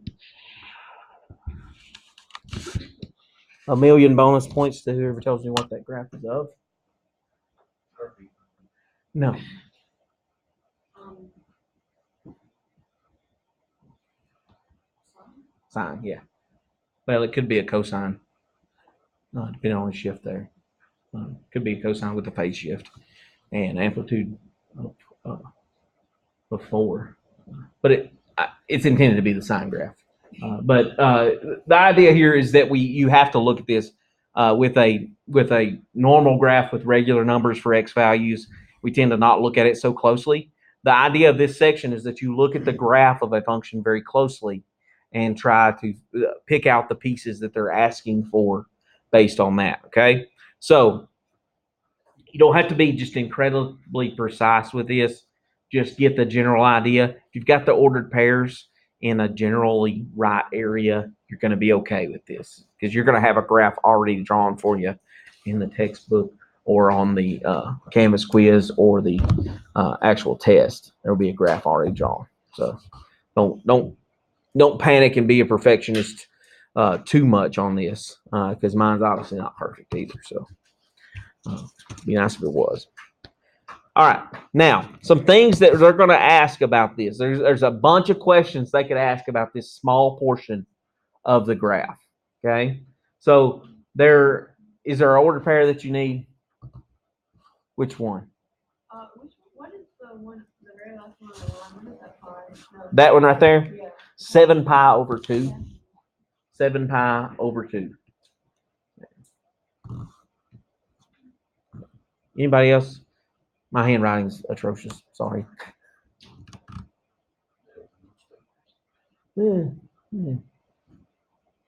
1,000,000 bonus points to whoever tells me what that graph is of. No. Sine, yeah. Well, it could be a cosine, depending on the shift there. Could be a cosine with a phase shift and amplitude of 4. But it's intended to be the sine graph. But the idea here is that you have to look at this with a normal graph with regular numbers for x values. We tend to not look at it so closely. The idea of this section is that you look at the graph of a function very closely and try to pick out the pieces that they're asking for based on that. Okay, so you don't have to be just incredibly precise with this. Just get the general idea. If you've got the ordered pairs in a generally right area, you're going to be okay with this because you're going to have a graph already drawn for you in the textbook or on the Canvas quiz or the actual test. There will be a graph already drawn. So don't panic and be a perfectionist too much on this because mine's obviously not perfect either. So it'd be nice if it was. All right, now some things that they're going to ask about this. There's a bunch of questions they could ask about this small portion of the graph. Okay, so is there an ordered pair that you need? Which one? What is the one, the very last one on the line? What is that pi? No. That one right there? Yeah. 7 pi over 2. Yeah. 7 pi over 2. Anybody else? My handwriting's atrocious. Sorry.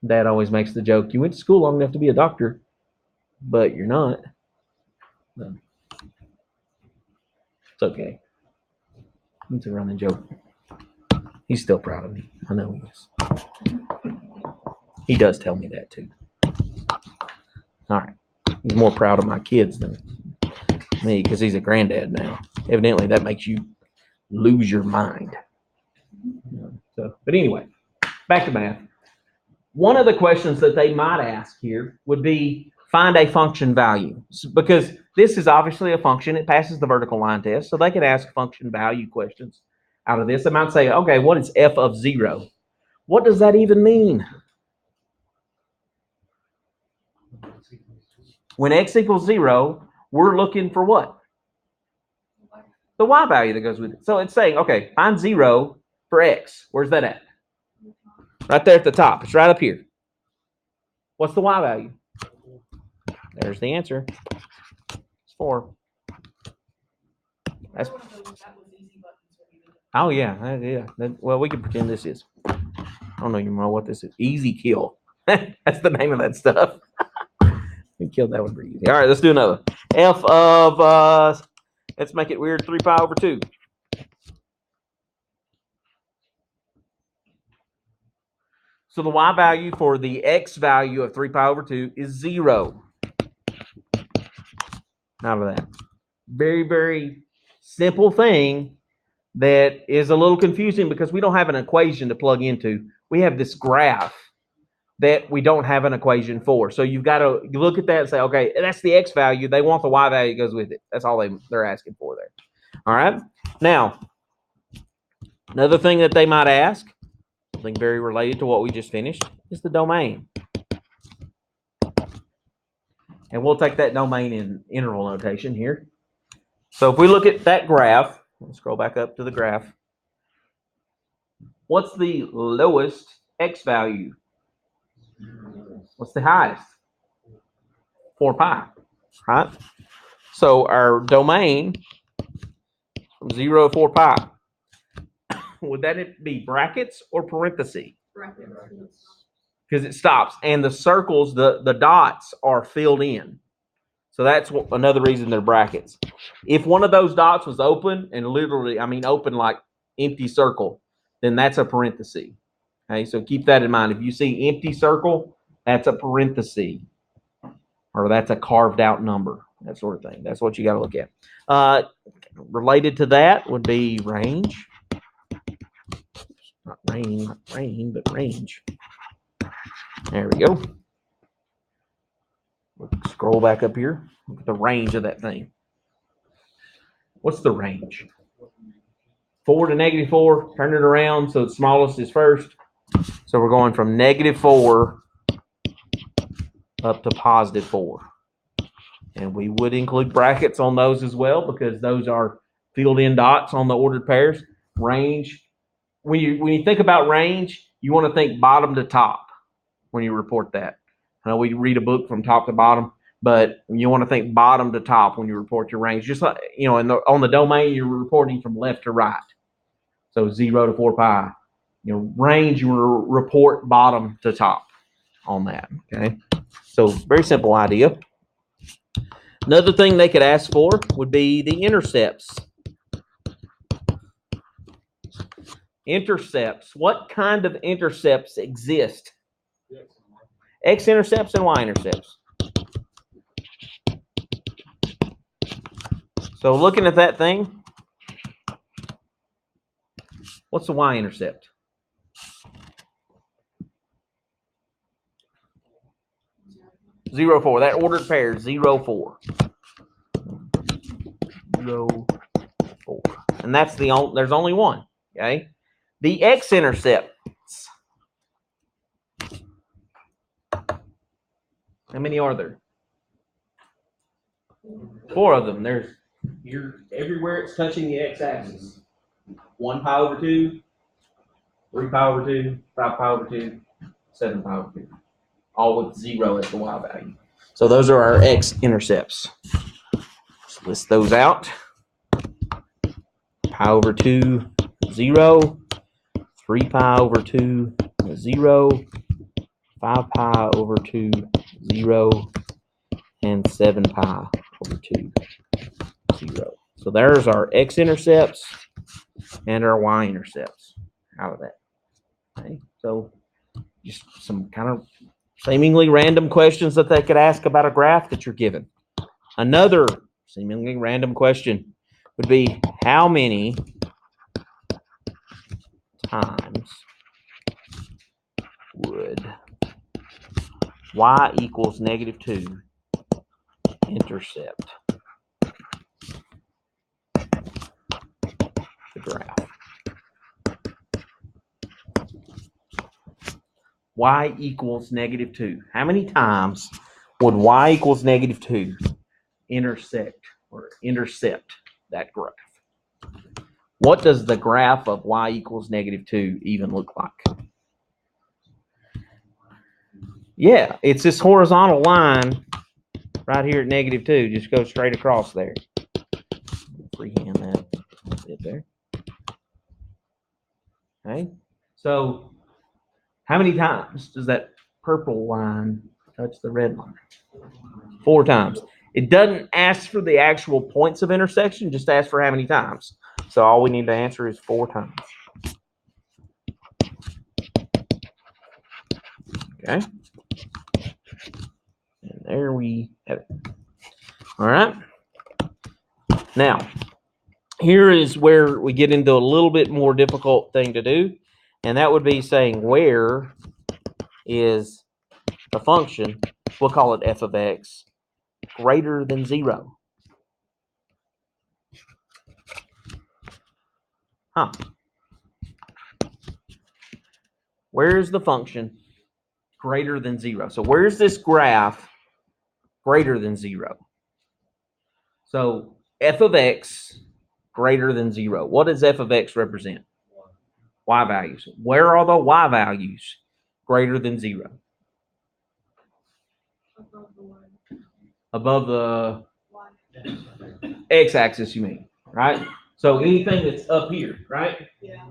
Dad always makes the joke, you went to school long enough to be a doctor, but you're not. No. It's okay. It's a running joke. He's still proud of me. I know he is. He does tell me that too. All right. He's more proud of my kids than me because he's a granddad now. Evidently, that makes you lose your mind. So, but anyway, back to math. One of the questions that they might ask here would be find a function value, because this is obviously a function. It passes the vertical line test, so they can ask function value questions out of this. They might say, okay, what is f of 0? What does that even mean? When x equals 0, we're looking for what? The y value that goes with it. So it's saying, okay, find 0 for x. Where's that at? Right there at the top. It's right up here. What's the y value? There's the answer. It's 4. That's, oh, yeah. Well, we can pretend this is. I don't even know what this is. Easy kill. That's the name of that stuff. We killed that one pretty easy. All right, let's do another. F of, let's make it weird, 3 pi over 2. So the y value for the x value of 3 pi over 2 is 0. Out of that. Very, very simple thing that is a little confusing because we don't have an equation to plug into. We have this graph that we don't have an equation for. So you've got to look at that and say, okay, that's the x value. They want the y value that goes with it. That's all they're asking for there. All right. Now, another thing that they might ask, something very related to what we just finished, is the domain. And we'll take that domain in integral notation here. So if we look at that graph, let's scroll back up to the graph. What's the lowest x value? What's the highest? 4 pi, right? So our domain from 0 to 4 pi, would that be brackets or parentheses? Brackets. Because it stops. And the circles, the dots are filled in. So that's another reason they're brackets. If one of those dots was open, and literally, I mean open like empty circle, then that's a parenthesis. Okay, so keep that in mind. If you see empty circle, that's a parenthesis. Or that's a carved out number, that sort of thing. That's what you got to look at. Related to that would be range. Not rain, but range. There we go. Scroll back up here. Look at the range of that thing. What's the range? 4 to -4. Turn it around so the smallest is first. So we're going from -4 up to +4. And we would include brackets on those as well because those are filled in dots on the ordered pairs. Range. When you think about range, you want to think bottom to top when you report that. I know we read a book from top to bottom, but you want to think bottom to top when you report your range. Just like, on the domain, you're reporting from left to right. So 0 to 4 pi. Range, you report bottom to top on that. Okay. So very simple idea. Another thing they could ask for would be the intercepts. Intercepts. What kind of intercepts exist? X-intercepts and Y-intercepts. So looking at that thing, what's the Y-intercept? 0, 4. That ordered pair, 0, 4. 0, 4. And that's there's only one. Okay. The X-intercepts. How many are there? 4 of them. There's everywhere it's touching the x-axis. 1 pi over 2, 3 pi over 2, 5 pi over 2, 7 pi over 2. All with 0 as the y value. So those are our x-intercepts. Let's list those out. Pi over 2, 0. 3 pi over 2, 0. 5 pi over 2, 0. And 7 pi over 2, 0. So there's our x-intercepts and our y-intercepts out of that. Okay, so just some kind of seemingly random questions that they could ask about a graph that you're given. Another seemingly random question would be, how many times would y equals -2 intercept the graph? Y equals -2. How many times would y equals -2 intercept that graph? What does the graph of y equals -2 even look like? Yeah, it's this horizontal line right here at -2. Just go straight across there. Freehand that a bit there. Okay, so how many times does that purple line touch the red line? 4 times. It doesn't ask for the actual points of intersection, just asks for how many times. So all we need to answer is 4 times. Okay. And there we have it. All right. Now, here is where we get into a little bit more difficult thing to do, and that would be saying where is the function, we'll call it f of x, greater than 0. Huh. Where is the function greater than 0? So where's this graph greater than 0? So f of x greater than 0. What does f of x represent? Y values. Where are the y values greater than 0? Above the one. Above the Y. x-axis, you mean, right? So anything that's up here, right? Yeah.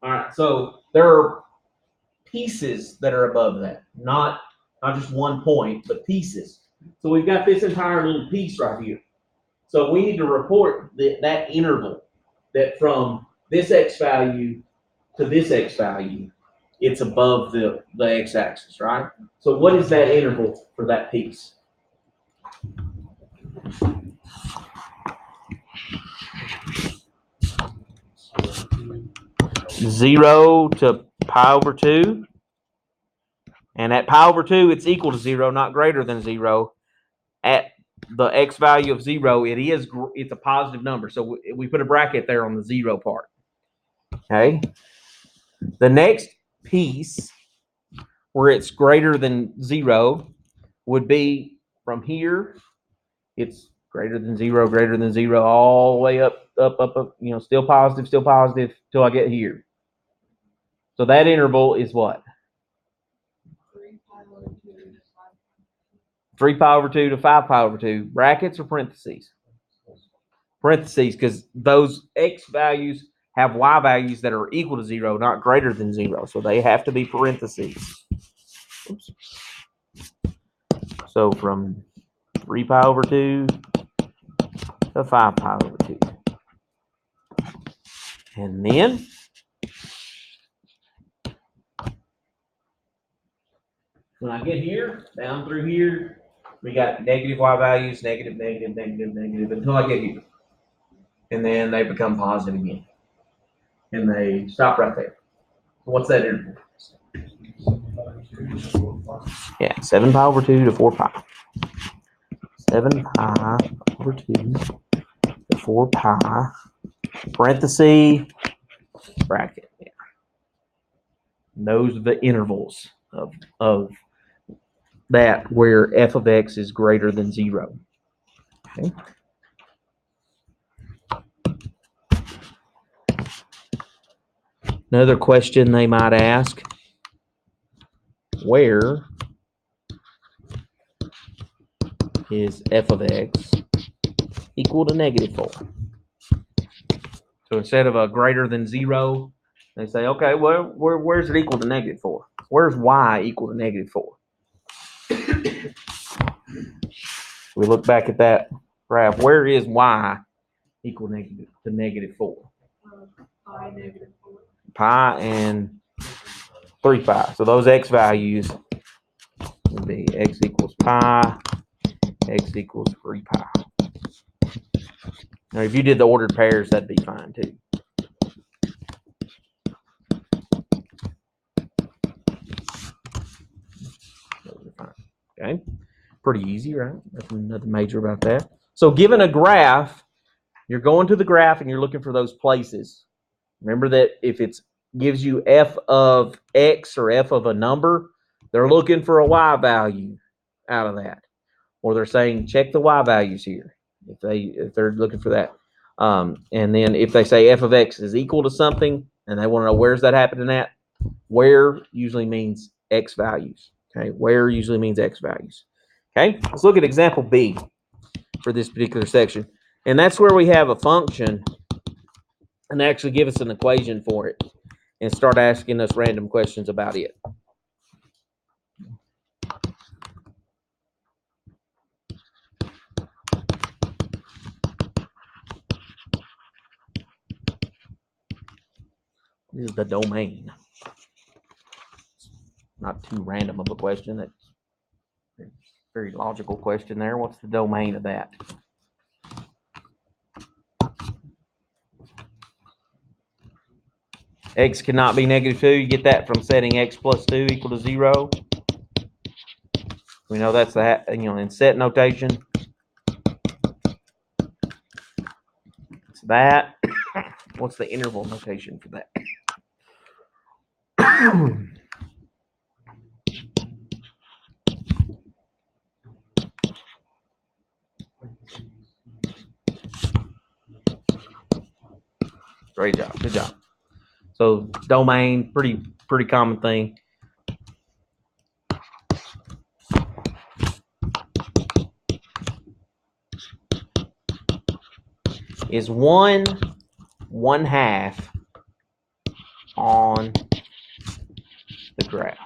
All right. So there are pieces that are above that, not just one point, but pieces. So we've got this entire little piece right here. So we need to report that interval, that from this x value to this x value, it's above the x-axis, right? So what is that interval for that piece? Zero to pi over 2. And at pi over 2, it's equal to 0, not greater than 0. At the x value of 0, it's a positive number. So we put a bracket there on the 0 part. Okay. The next piece where it's greater than 0 would be from here. It's greater than 0, all the way up, still positive, till I get here. So that interval is what? 3 pi over 2 to 5 pi over 2. Brackets or parentheses? Parentheses, because those x values have y values that are equal to 0, not greater than 0. So they have to be parentheses. Oops. So from 3 pi over 2 to 5 pi over 2. And then when I get here, down through here, we got negative y values, negative, until I get here. And then they become positive again. And they stop right there. So what's that interval? Yeah, 7 pi over 2 to 4 pi. 7 pi over 2 to 4 pi, parenthesis, bracket. Yeah. And those are the intervals of that where f of x is greater than 0. Okay. Another question they might ask, where is f of x equal to -4? So instead of a greater than 0, they say, okay, well, where's it equal to -4? Where's y equal to -4? We look back at that graph. Where is y equal to -4? Pi -4. Pi and 3 pi. So those x values would be x equals pi, x equals 3 pi. Now, if you did the ordered pairs, that'd be fine too. Okay, pretty easy, right? Nothing major about that. So given a graph, you're going to the graph and you're looking for those places. Remember that if it gives you f of x or f of a number, they're looking for a y value out of that. Or they're saying check the y values here if they're looking for that. And then if they say f of x is equal to something and they want to know where's that happening at, where usually means x values. Okay, where usually means x values. Okay, let's look at example B for this particular section. And that's where we have a function and actually give us an equation for it and start asking us random questions about it. This is the domain. Not too random of a question. That's a very logical question there. What's the domain of that? X cannot be -2. You get that from setting x plus 2 equal to 0. We know that's the, in set notation. It's that. What's the interval notation for that? Great job. Good job. So domain, pretty common thing. Is 1/1/2 on the graph.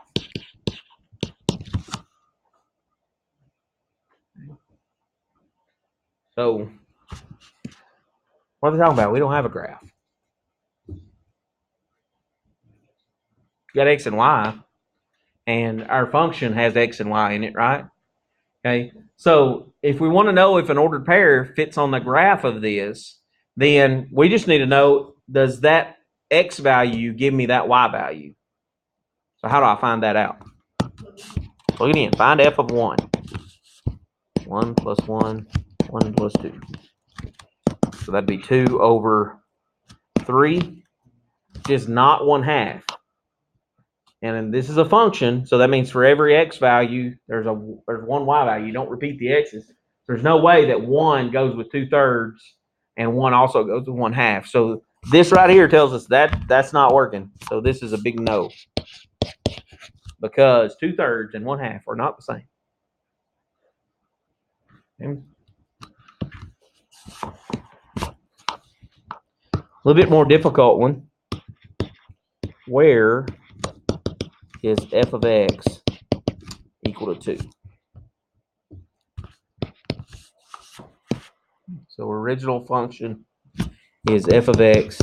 So what are they talking about? We don't have a graph. You got x and y, and our function has x and y in it, right? Okay. So if we want to know if an ordered pair fits on the graph of this, then we just need to know, does that x value give me that y value? So how do I find that out? Look again. Find f of 1. 1 plus 1, 1 plus 2. So that'd be 2 over 3, which is not 1/2. And this is a function, so that means for every x value, there's one y value. You don't repeat the x's. There's no way that 1 goes with 2/3 and 1 also goes with 1/2. So this right here tells us that that's not working. So this is a big no, because 2/3 and 1/2 are not the same. Okay. A little bit more difficult one. Where is f of x equal to 2? So original function is f of x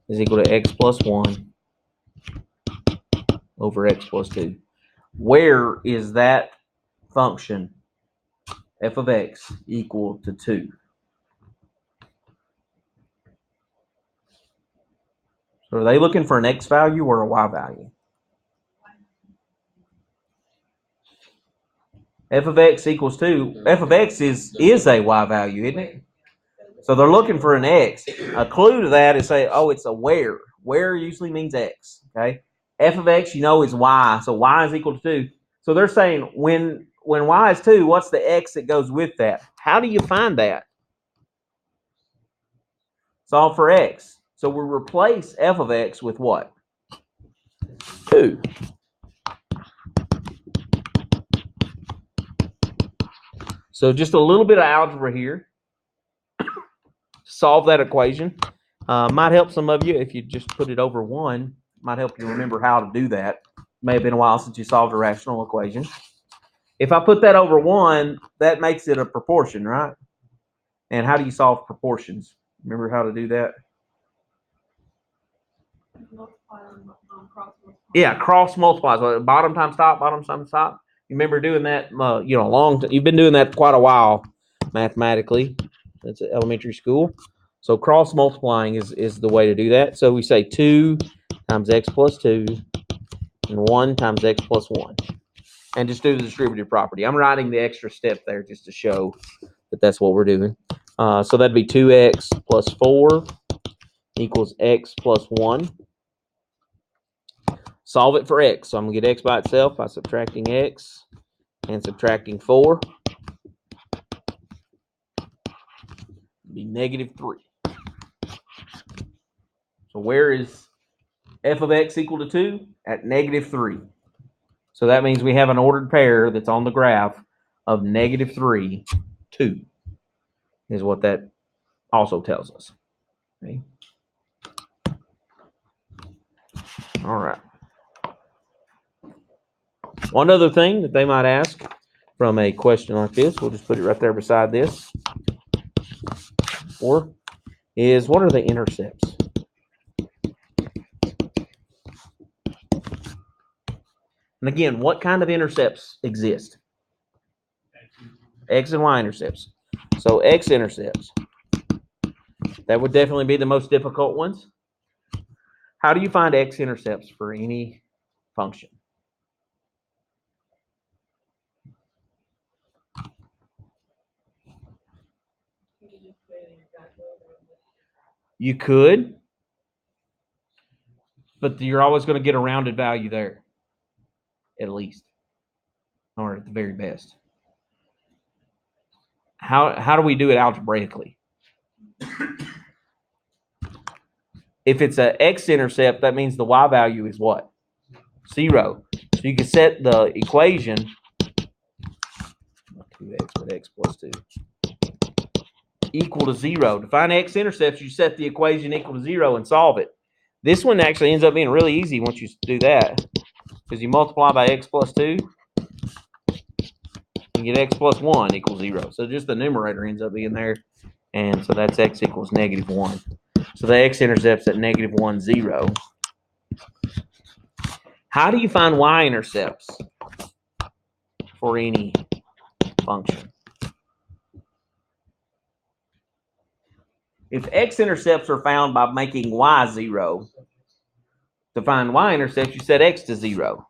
is equal to x plus 1 over x plus 2. Where is that function, f of x, equal to 2? So are they looking for an x value or a y value? F of x equals 2. F of x is a y value, isn't it? So they're looking for an x. A clue to that is say, oh, it's a where. Where usually means x. Okay. F of x, is y. So y is equal to 2. So they're saying when y is 2, what's the x that goes with that? How do you find that? Solve for x. So we replace f of x with what? 2. So just a little bit of algebra here. Solve that equation. Might help some of you if you just put it over 1. Might help you remember how to do that. May have been a while since you solved a rational equation. If I put that over 1, that makes it a proportion, right? And how do you solve proportions? Remember how to do that? Multiply on cross multiply. Yeah, cross multiplies. Bottom times top, bottom times top. You remember doing that, you've been doing that quite a while mathematically. That's at elementary school. So cross multiplying is the way to do that. So we say 2 times x plus 2 and 1 times x plus 1. And just do the distributive property. I'm writing the extra step there just to show that that's what we're doing. So that'd be 2x plus 4 equals x plus 1. Solve it for x. So I'm going to get x by itself by subtracting x and subtracting 4. It'd be -3. So where is f of x equal to 2? At -3. So that means we have an ordered pair that's on the graph of -3, 2 is what that also tells us. Okay. All right. One other thing that they might ask from a question like this, we'll just put it right there beside this, is what are the intercepts? And again, what kind of intercepts exist? X and Y intercepts. So X intercepts. That would definitely be the most difficult ones. How do you find X intercepts for any function? You could, but you're always going to get a rounded value there, at least, or at the very best. How do we do it algebraically? If it's an x-intercept, that means the y value is what? 0. So you can set the equation 2x with x plus 2 equal to 0. To find x-intercepts, you set the equation equal to 0 and solve it. This one actually ends up being really easy once you do that, because you multiply by x plus 2, you get x plus 1 equals 0. So just the numerator ends up being there, and so that's x equals -1. So the x-intercept's at -1, 0. How do you find y-intercepts for any function? If x-intercepts are found by making y 0, to find y-intercepts, you set x to 0.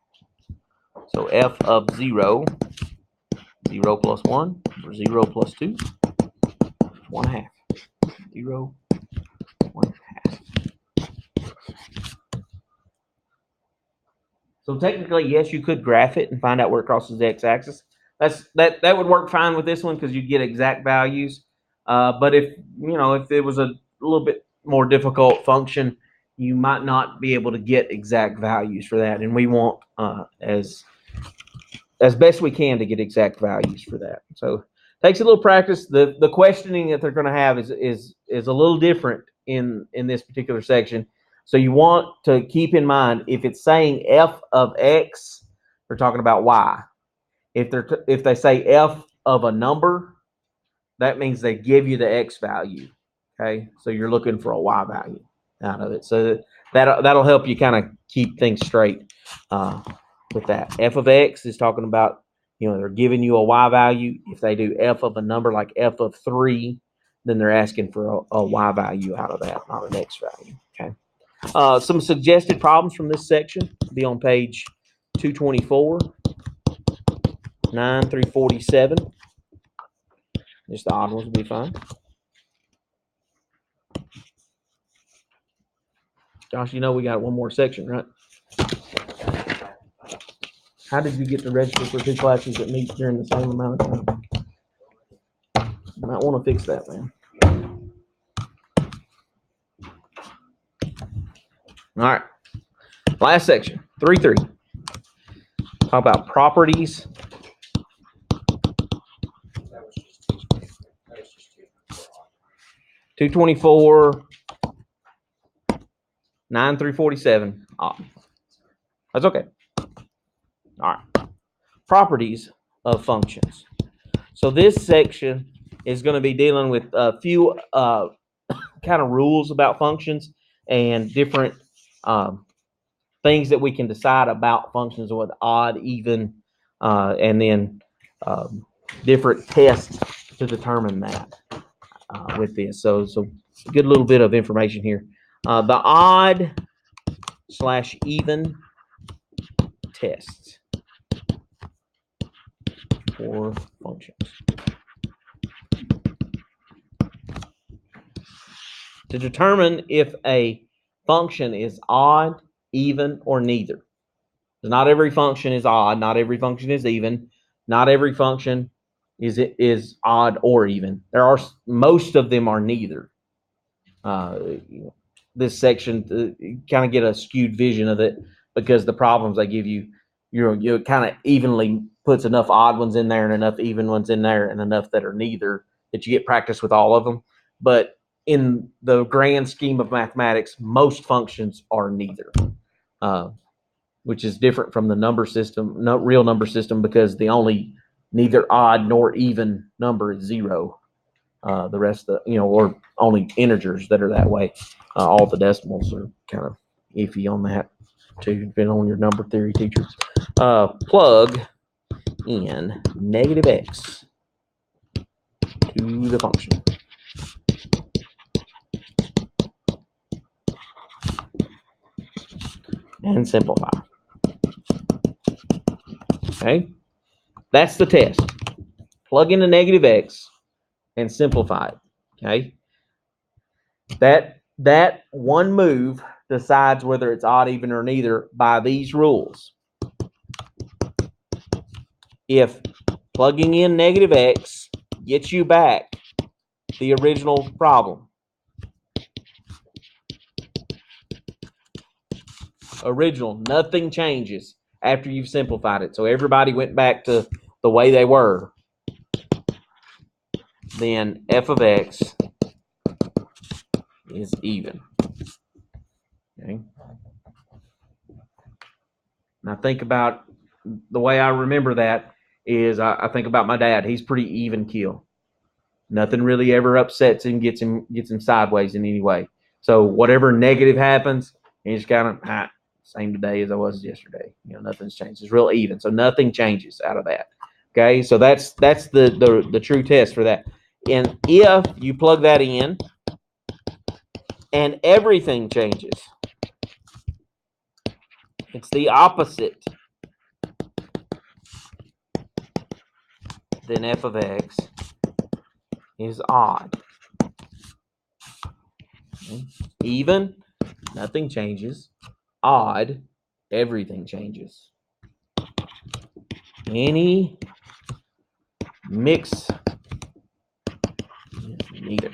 So f of 0, 0 plus 1, or 0 plus 2, 1/2. 0, 1/2. So technically, yes, you could graph it and find out where it crosses the x-axis. That would work fine with this one because you get exact values. But if it was a little bit more difficult function, you might not be able to get exact values for that, and we want as best we can to get exact values for that. So it takes a little practice. The questioning that they're going to have is a little different in this particular section. So you want to keep in mind, if it's saying f of x, they're talking about y. If they say f of a number, that means they give you the x value. Okay, so you're looking for a y value out of it. So that'll help you kind of keep things straight with that. F of x is talking about, they're giving you a y value. If they do f of a number like f of 3, then they're asking for a y value out of that, not an x value. Okay. Some suggested problems from this section be on page 224, 9 through 47. Just the odd ones will be fine. Josh, we got one more section, right? How did you get to register for 2 classes that meet during the same amount of time? You might want to fix that, man. All right. Last section, 3.3. Talk about properties. 224, 9 through 47. That's okay. All right. Properties of functions. So this section is going to be dealing with a few kind of rules about functions and different things that we can decide about functions with odd, even, and then different tests to determine that with this. So a good little bit of information here. The odd / even tests for functions. To determine if a function is odd, even, or neither. Not every function is odd. Not every function is even. Not every function is odd or even. Most of them are neither. This section, you kind of get a skewed vision of it because the problems they give you, you kind of evenly puts enough odd ones in there and enough even ones in there and enough that are neither that you get practice with all of them. But in the grand scheme of mathematics, most functions are neither, which is different from the number system, real number system, because the only neither odd nor even number is 0. The rest of or only integers that are that way. All the decimals are kind of iffy on that too, depending on your number theory teacher. Plug in negative x to the function. And simplify. Okay, that's the test. Plug in a negative x and simplify it. Okay, that one move decides whether it's odd, even, or neither by these rules. If plugging in negative x gets you back the original problem, nothing changes after you've simplified it. So everybody went back to the way they were. Then f of x is even. Okay. Now think about the way I remember that is I think about my dad. He's pretty even keel. Nothing really ever upsets him, gets him sideways in any way. So whatever negative happens, he's kind of same today as I was yesterday. Nothing's changed. It's real even. So nothing changes out of that. Okay, so that's the true test for that. And if you plug that in and everything changes, it's the opposite, then f of x is odd. Okay. Even, nothing changes. Odd, everything changes. Any mix, neither,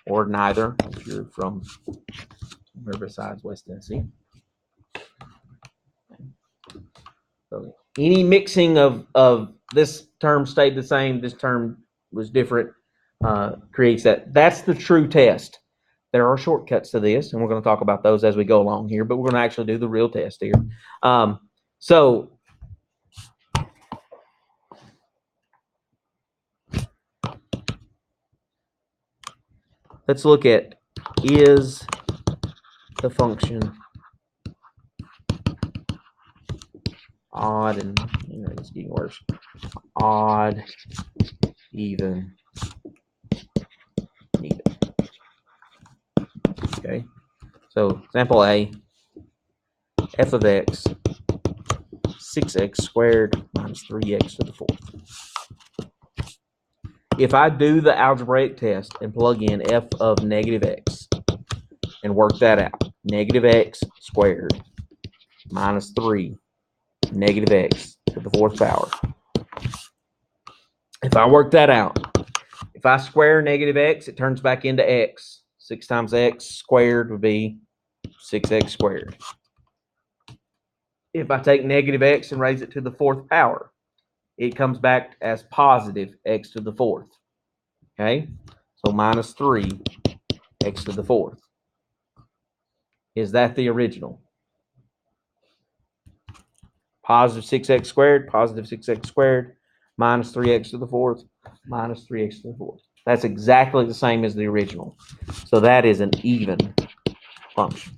or neither, if you're from somewhere besides West Tennessee. So any mixing of this term stayed the same, this term was different, creates that. That's the true test. There are shortcuts to this, and we're going to talk about those as we go along here, but we're going to actually do the real test here. So let's look at, is the function odd, and it's getting worse, odd, even, neither. Okay, so example A, f of x, 6x squared minus 3x to the 4th. If I do the algebraic test and plug in f of negative x and work that out, negative x squared minus 3 negative x to the 4th power. If I work that out, if I square negative x, it turns back into x. 6 times x squared would be 6x squared. If I take negative x and raise it to the 4th power, it comes back as positive x to the 4th. Okay, so minus 3 x to the 4th. Is that the original? Positive 6x squared, positive 6x squared, minus 3x to the 4th, minus 3x to the 4th. That's exactly the same as the original. So that is an even function.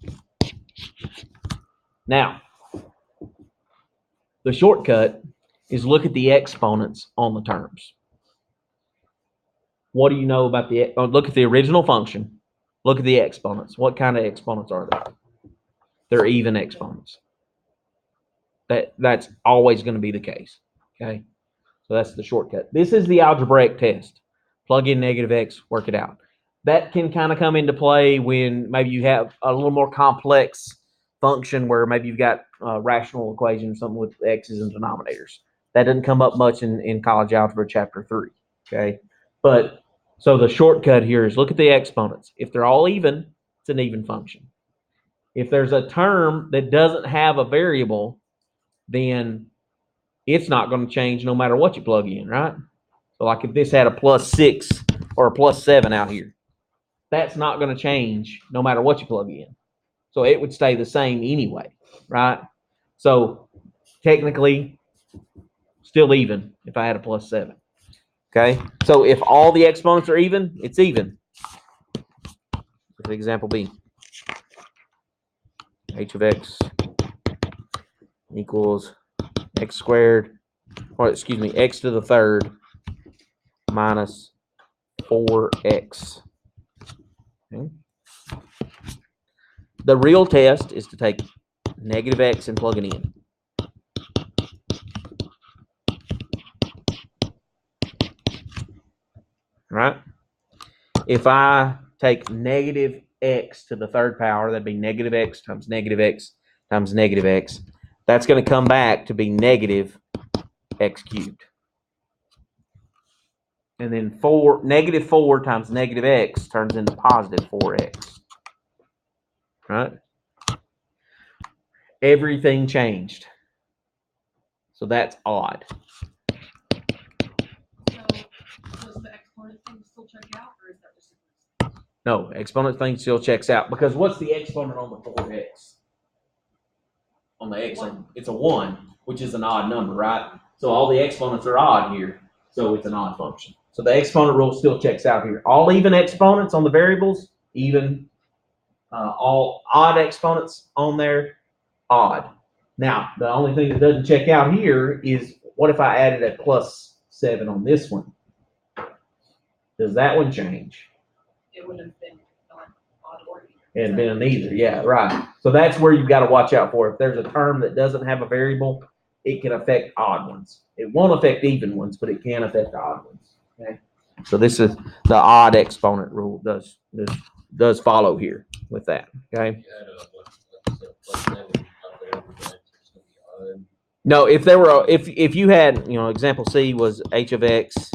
Now, the shortcut is look at the exponents on the terms. What do you know about look at the original function, look at the exponents. What kind of exponents are they? They're even exponents. That's always going to be the case, okay? So that's the shortcut. This is the algebraic test. Plug in negative x, work it out. That can kind of come into play when maybe you have a little more complex function where maybe you've got a rational equation, something with x's and denominators. That doesn't come up much in college algebra chapter 3, okay? But so the shortcut here is look at the exponents. If they're all even, it's an even function. If there's a term that doesn't have a variable, then it's not going to change no matter what you plug in, right? So like if this had a +6 or a +7 out here, that's not going to change no matter what you plug in. So it would stay the same anyway, right? So technically, still even if I had a +7. Okay, so if all the exponents are even, it's even. For example B, h of x equals x squared, or excuse me, x to the third minus 4x. Okay. The real test is to take negative x and plug it in. Right? If I take negative x to the third power, that'd be negative x times negative x times negative x. That's going to come back to be negative x cubed. And then negative 4 times negative x turns into positive 4x. Right? Everything changed. So that's odd. So does the exponent thing still check out, or is that just? No, exponent thing still checks out because what's the exponent on the 4x? On the x, it's a 1, which is an odd number, right? So all the exponents are odd here, so it's an odd function. So the exponent rule still checks out here. All even exponents on the variables, even. All odd exponents on there, odd. Now, the only thing that doesn't check out here is what if I added a +7 on this one? Does that one change? It would have been odd or even. It'd been an either, yeah, right. So that's where you've got to watch out for. If there's a term that doesn't have a variable, it can affect odd ones. It won't affect even ones, but it can affect odd ones. Okay. So this is the odd exponent rule does follow here with that. Okay. No, if there were if you had, example C was h of x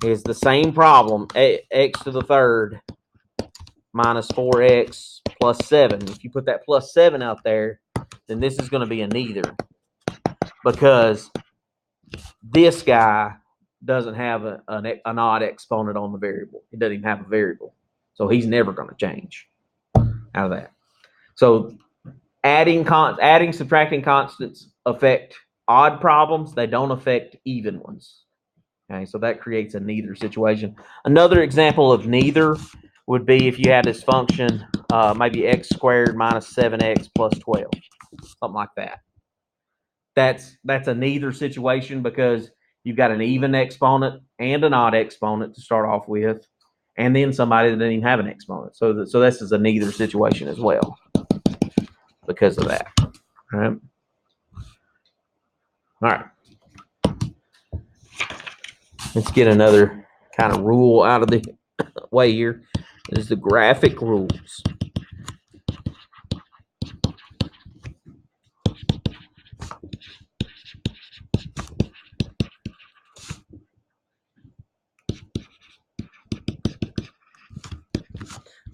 is the same problem, x to the third minus 4x plus 7. If you put that plus 7 out there, then this is going to be a neither because this guy doesn't have an odd exponent on the variable. It doesn't even have a variable. So he's never going to change out of that. So adding, subtracting constants affect odd problems. They don't affect even ones. Okay, so that creates a neither situation. Another example of neither would be if you had this function, maybe x squared minus 7x plus 12, something like that. That's a neither situation because you've got an even exponent and an odd exponent to start off with, and then somebody that doesn't even have an exponent. So this is a neither situation as well because of that. All right. All right. Let's get another kind of rule out of the way here. This is the graphic rules.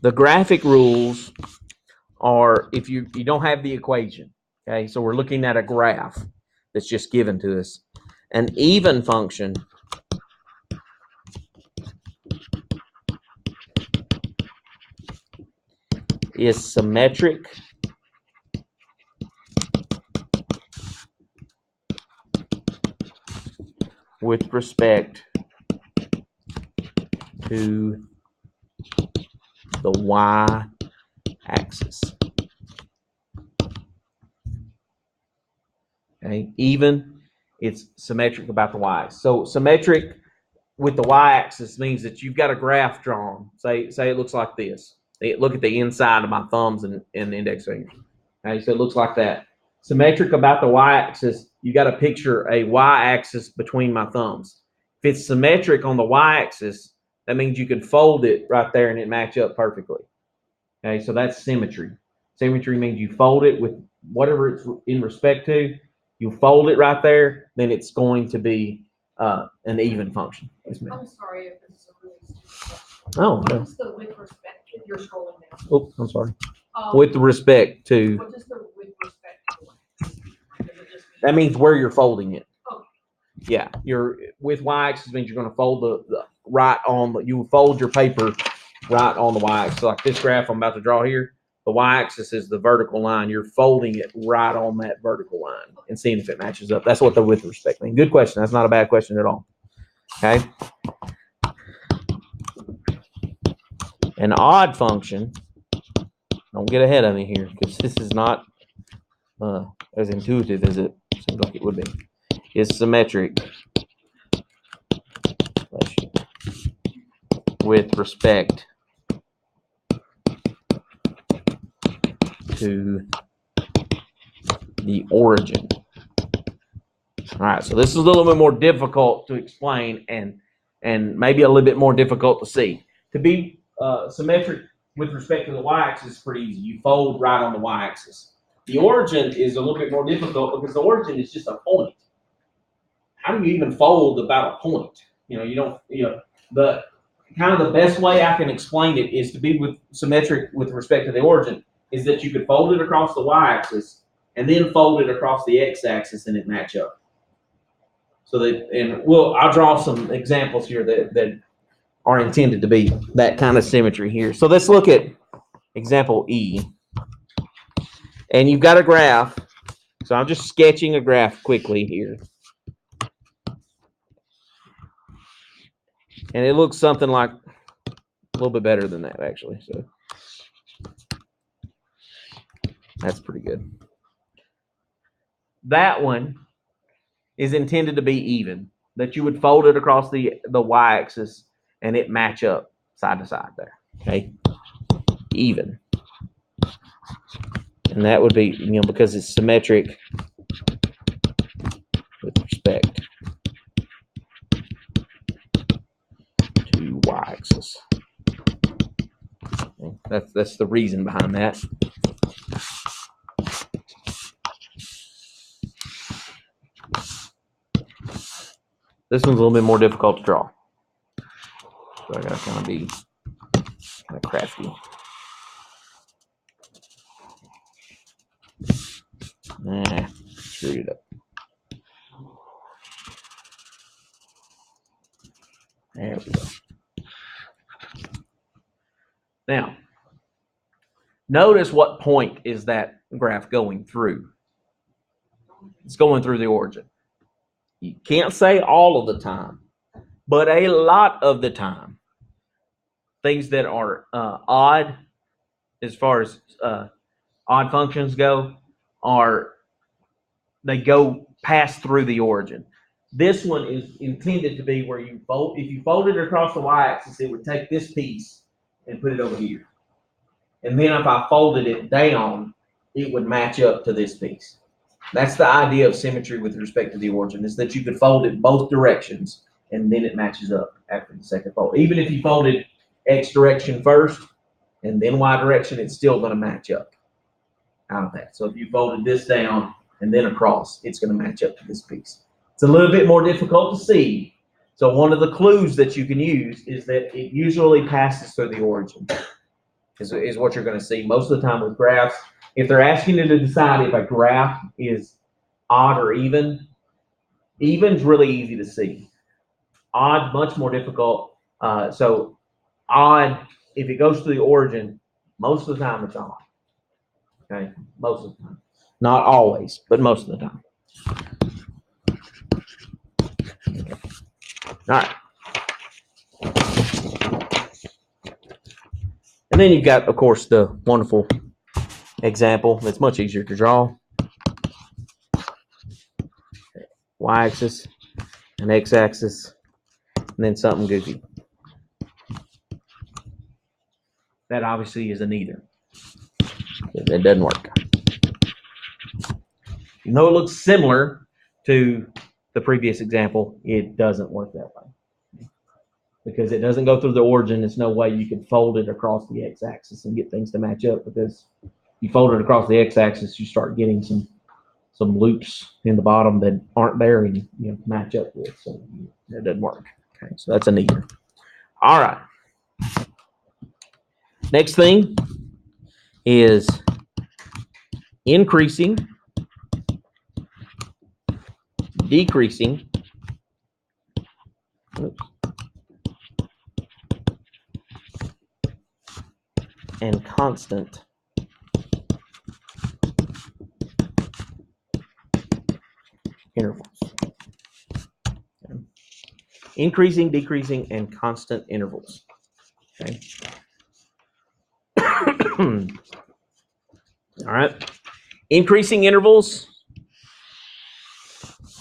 The graphic rules are if you don't have the equation. Okay, so we're looking at a graph that's just given to us. An even function is symmetric with respect to the y-axis. Okay, even, it's symmetric about the y-axis. So symmetric with the y-axis means that you've got a graph drawn. Say it looks like this. Look at the inside of my thumbs and index fingers. Okay, so it looks like that. Symmetric about the y-axis, you got to picture a y-axis between my thumbs. If it's symmetric on the y-axis, that means you can fold it right there and it match up perfectly. Okay, so that's symmetry. Symmetry means you fold it with whatever it's in respect to. You fold it right there, then it's going to be an even function. Yes, ma'am. I'm sorry if this is a really stupid question. Oh, What no. is the with respect, if you're scrolling down? Oh, I'm sorry. Um, With respect to, What is the with respect to? Does it just mean- that means where you're folding it. Okay. Yeah, you're with y-axis means you're going to fold the right on, you fold your paper right on the y-axis. So like this graph I'm about to draw here, the y-axis is the vertical line. You're folding it right on that vertical line and seeing if it matches up. That's what the with respect means. Good question. That's not a bad question at all. Okay. An odd function, don't get ahead of me here because this is not as intuitive as it seems like it would be, is symmetric with respect to the origin. All right, so this is a little bit more difficult to explain and maybe a little bit more difficult to see. To be symmetric with respect to the y-axis is pretty easy. You fold right on the y-axis. The origin is a little bit more difficult because the origin is just a point. How do you even fold about a point? You don't, the kind of the best way I can explain it is to be with symmetric with respect to the origin is that you could fold it across the y-axis and then fold it across the x-axis and it match up. So that, and I'll draw some examples here that are intended to be that kind of symmetry here. So let's look at example E. And you've got a graph. So I'm just sketching a graph quickly here. And it looks something like a little bit better than that, actually. So that's pretty good. That one is intended to be even, that you would fold it across the y-axis and it match up side to side there. Okay, even. And that would be, because it's symmetric with respect to y-axis. Okay, that's the reason behind that. This one's a little bit more difficult to draw. So I gotta kind of be kind of crafty. Nah, screwed it up. There we go. Now, notice what point is that graph going through. It's going through the origin. You can't say all of the time, but a lot of the time, things that are odd, as far as odd functions go, they go pass through the origin. This one is intended to be where you fold. If you fold it across the y-axis, it would take this piece and put it over here. And then if I folded it down, it would match up to this piece. That's the idea of symmetry with respect to the origin, is that you could fold it both directions and then it matches up after the second fold. Even if you folded X direction first and then Y direction, it's still going to match up out of that. So if you folded this down and then across, it's going to match up to this piece. It's a little bit more difficult to see. So one of the clues that you can use is that it usually passes through the origin, is what you're going to see most of the time with graphs. If they're asking you to decide if a graph is odd or even, even's really easy to see. Odd, much more difficult. So odd, if it goes to the origin, most of the time it's odd. Okay, most of the time. Not always, but most of the time. Okay. All right. And then you've got, of course, the wonderful example that's much easier to draw. y-axis, an x-axis, and then something goofy. That obviously is a neither. It doesn't work. Even though it looks similar to the previous example, it doesn't work that way. Because it doesn't go through the origin, there's no way you can fold it across the x-axis and get things to match up, because you fold it across the x-axis, you start getting some loops in the bottom that aren't there and match up with. So that doesn't work. Okay, so that's a neither. All right. Next thing is increasing, decreasing, and constant intervals. Okay. Increasing, decreasing, and constant intervals. Okay. All right. Increasing intervals.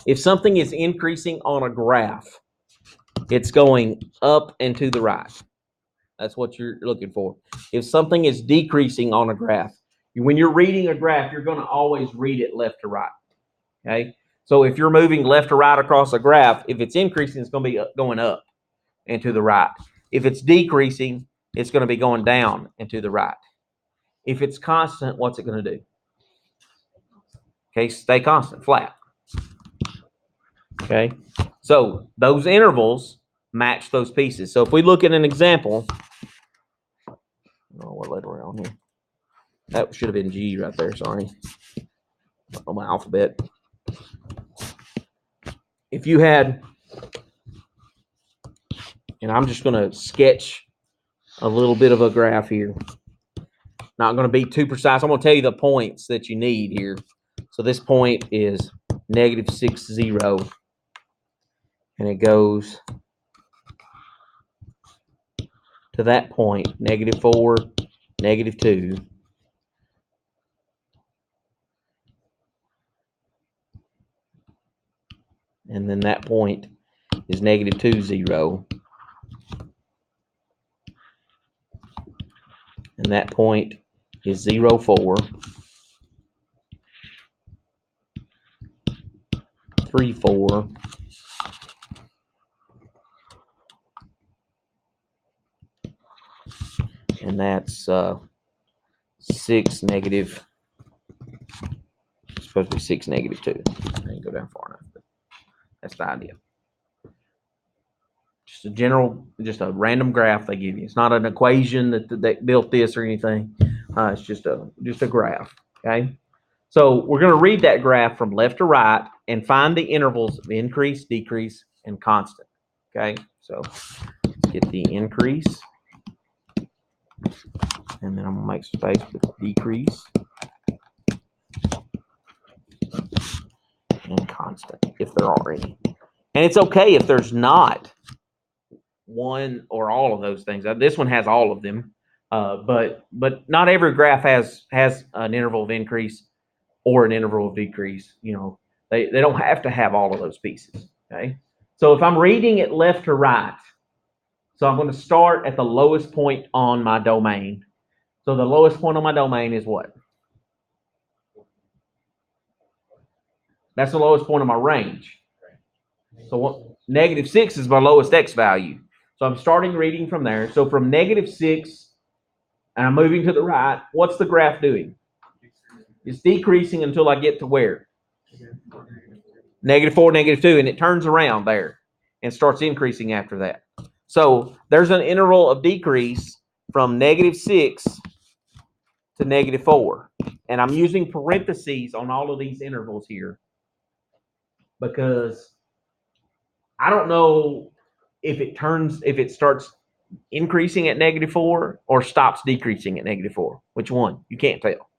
If something is increasing on a graph, it's going up and to the right. That's what you're looking for. If something is decreasing on a graph, when you're reading a graph, you're going to always read it left to right. Okay? So if you're moving left to right across a graph, if it's increasing, it's going to be going up and to the right. If it's decreasing, it's going to be going down and to the right. If it's constant, what's it going to do? Okay, stay constant, flat. Okay, so those intervals match those pieces. So if we look at an example, oh, what letter are we on here? That should have been G right there, sorry. On my alphabet. If you had, and I'm just going to sketch a little bit of a graph here. Not going to be too precise. I'm going to tell you the points that you need here. So this point is -6, 0. And it goes to that point, -4, -2. And then that point is -2, 0. And that point is 0, 4. 3, 4. And that's 6, negative. It's supposed to be 6, -2. I didn't go down far enough, but that's the idea. Just a general, just a random graph they give you. It's not an equation that built this or anything. It's just a graph. Okay. So we're going to read that graph from left to right and find the intervals of increase, decrease, and constant. Okay. So let's get the increase. And then I'm going to make space for the decrease and constant, if there are any. And it's okay if there's not one or all of those things. This one has all of them, but not every graph has an interval of increase or an interval of decrease. They don't have to have all of those pieces. Okay. So if I'm reading it left to right, so I'm going to start at the lowest point on my domain. So the lowest point on my domain is what? That's the lowest point of my range. So what? -6 is my lowest x value. So I'm starting reading from there. So from -6, and I'm moving to the right, what's the graph doing? It's decreasing until I get to where? -4, -2, and it turns around there and starts increasing after that. So there's an interval of decrease from -6 to -4. And I'm using parentheses on all of these intervals here because I don't know if it starts increasing at -4 or stops decreasing at -4. Which one? You can't tell.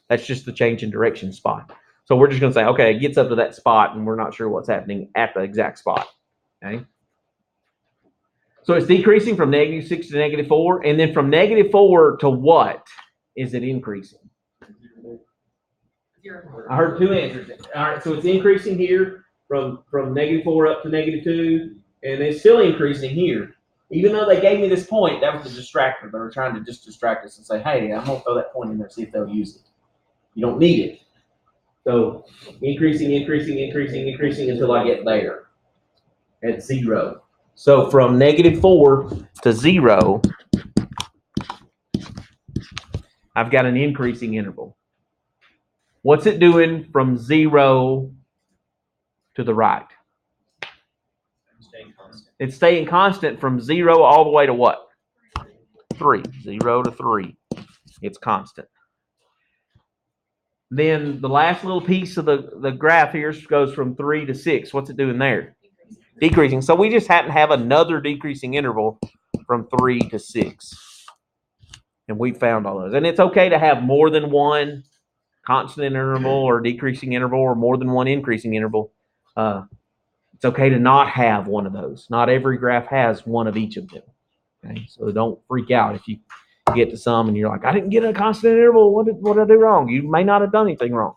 That's just the change in direction spot. So we're just going to say, okay, it gets up to that spot, and we're not sure what's happening at the exact spot. Okay. So it's decreasing from -6 to -4, and then from -4 to what is it increasing? 0. I heard two answers. All right, so it's increasing here from -4 up to -2, and it's still increasing here. Even though they gave me this point, that was a distractor. They were trying to just distract us and say, hey, I'm going to throw that point in there, see if they'll use it. You don't need it. So increasing until I get there at 0. So from -4 to 0, I've got an increasing interval. What's it doing from 0 to the right? Staying constant. It's staying constant from 0 all the way to what? 3. 0 to 3. It's constant. Then the last little piece of the graph here goes from 3 to 6. What's it doing there? Decreasing. So we just happen to have another decreasing interval from 3 to 6. And we found all those. And it's okay to have more than one constant interval or decreasing interval or more than one increasing interval. It's okay to not have one of those. Not every graph has one of each of them. Okay, so don't freak out if you get to some and you're like, I didn't get a constant interval. What did I do wrong? You may not have done anything wrong.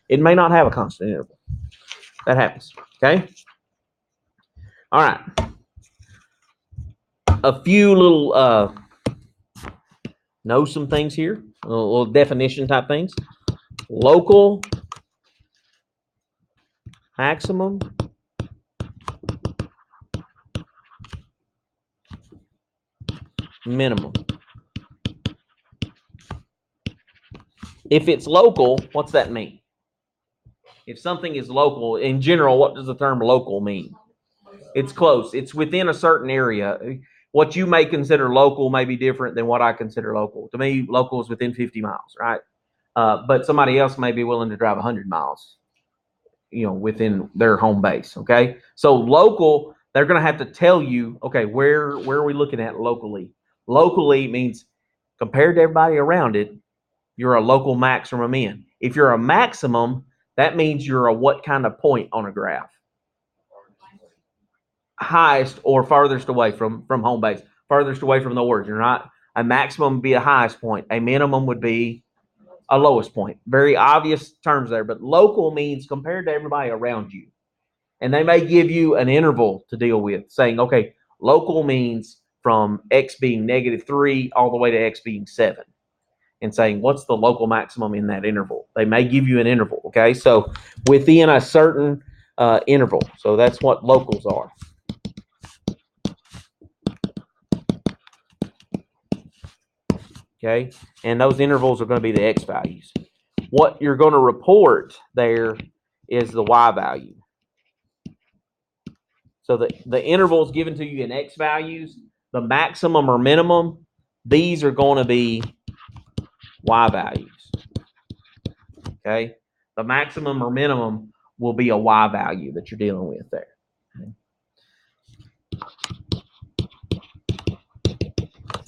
It may not have a constant interval. That happens. Okay. All right. A few little know some things here. Little definition type things. Local maximum. Minimum. If it's local, what's that mean? If something is local, in general, what does the term local mean? It's close. It's within a certain area. What you may consider local may be different than what I consider local. To me, local is within 50 miles, right? But somebody else may be willing to drive 100 miles, within their home base, okay? So local, they're going to have to tell you, okay, where are we looking at locally? Locally means compared to everybody around it, you're a local max from a min. If you're a maximum, that means you're a what kind of point on a graph? Highest or farthest away from home base, farthest away from the origin, right? A maximum would be a highest point. A minimum would be a lowest point. Very obvious terms there, but local means compared to everybody around you. And they may give you an interval to deal with, saying, okay, local means from X being -3 all the way to X being 7. And saying, what's the local maximum in that interval? They may give you an interval, okay? So within a certain interval. So that's what locals are. Okay, and those intervals are going to be the X values. What you're going to report there is the Y value. So the intervals given to you in X values, the maximum or minimum, these are going to be Y values. Okay, the maximum or minimum will be a Y value that you're dealing with there.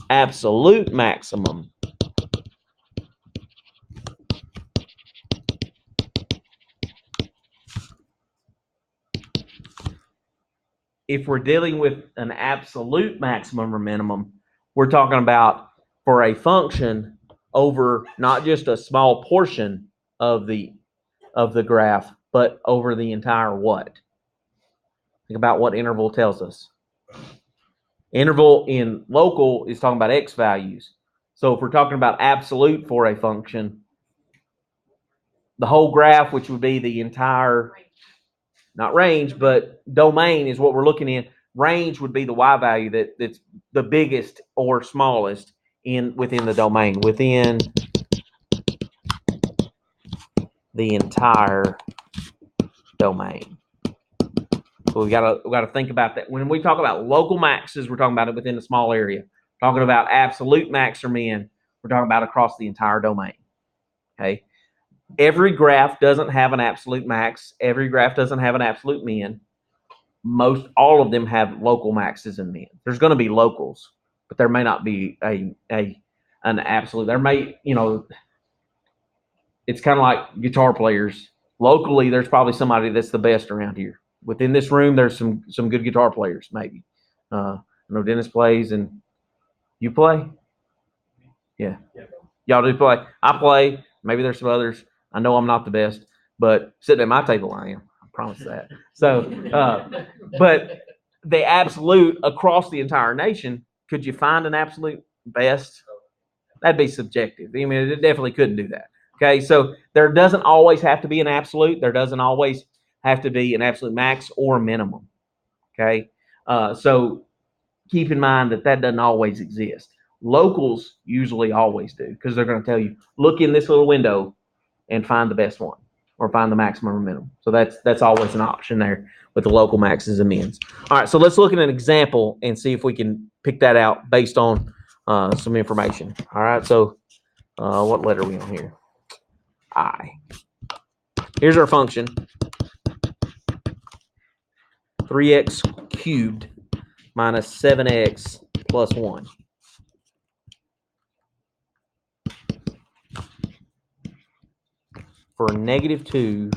Absolute maximum. If we're dealing with an absolute maximum or minimum, we're talking about for a function over not just a small portion of the graph, but over the entire what? Think about what interval tells us. Interval in local is talking about X values. So if we're talking about absolute for a function, the whole graph, which would be the entire, not range, but domain is what we're looking at. Range would be the Y value that's the biggest or smallest within the domain, within the entire domain. So we gotta think about that. When we talk about local maxes, we're talking about it within a small area. Talking about absolute max or min, we're talking about across the entire domain. Okay. Every graph doesn't have an absolute max. Every graph doesn't have an absolute min. All of them have local maxes and min. There's going to be locals, but there may not be an absolute. There may, it's kind of like guitar players. Locally, there's probably somebody that's the best around here. Within this room, there's some good guitar players, maybe. I know Dennis plays, and you play? Yeah. Y'all do play. I play. Maybe there's some others. I know I'm not the best, but sitting at my table, I am. promise that. So, but the absolute across the entire nation, could you find an absolute best? That'd be subjective. I mean, it definitely couldn't do that. Okay, so there doesn't always have to be an absolute. There doesn't always have to be an absolute max or minimum. Okay, so keep in mind that doesn't always exist. Locals usually always do because they're going to tell you, look in this little window and find the best one or find the maximum or minimum. So that's always an option there with the local maxes and mins. All right, so let's look at an example and see if we can pick that out based on some information. All right, so what letter are we on here? I. Here's our function. 3x cubed minus 7x plus 1. For -2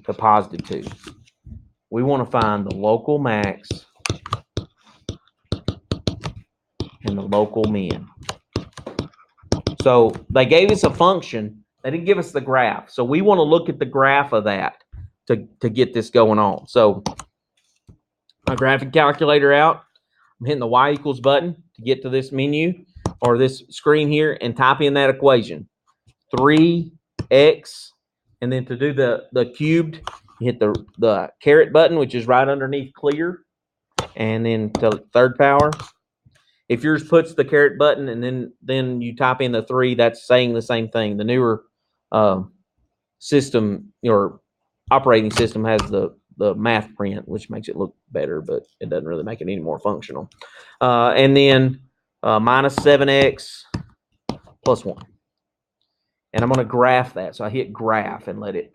to +2. We want to find the local max and the local min. So they gave us a function. They didn't give us the graph. So we want to look at the graph of that to get this going on. So my graphic calculator out. I'm hitting the y equals button to get to this menu or this screen here and type in that equation. 3x, and then to do the cubed, you hit the caret button, which is right underneath clear, and then to third power. If yours puts the caret button and then you type in the 3, that's saying the same thing. The newer system, your operating system, has the math print, which makes it look better, but it doesn't really make it any more functional. And then minus 7x plus 1. And I'm going to graph that. So I hit graph and let it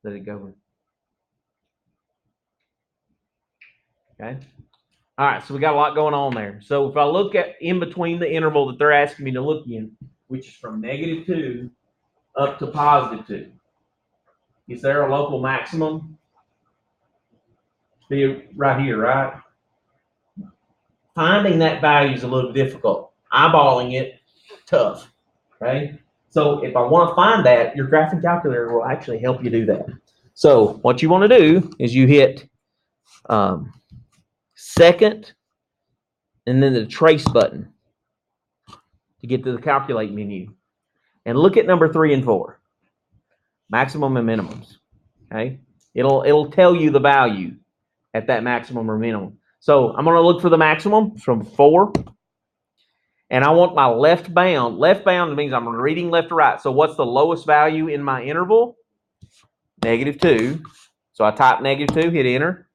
go. Okay. All right, so we got a lot going on there. So if I look at in between the interval that they're asking me to look in, which is from -2 up to +2, is there a local maximum? Be right here, right? Finding that value is a little difficult. Eyeballing it, tough. Okay. So if I want to find that, your graphing calculator will actually help you do that. So what you want to do is you hit second and then the trace button to get to the calculate menu. And look at number 3 and 4. Maximum and minimums. Okay. It'll tell you the value at that maximum or minimum. So I'm going to look for the maximum from 4. And I want my left bound. Left bound means I'm reading left to right. So what's the lowest value in my interval? -2. So I type -2, hit enter.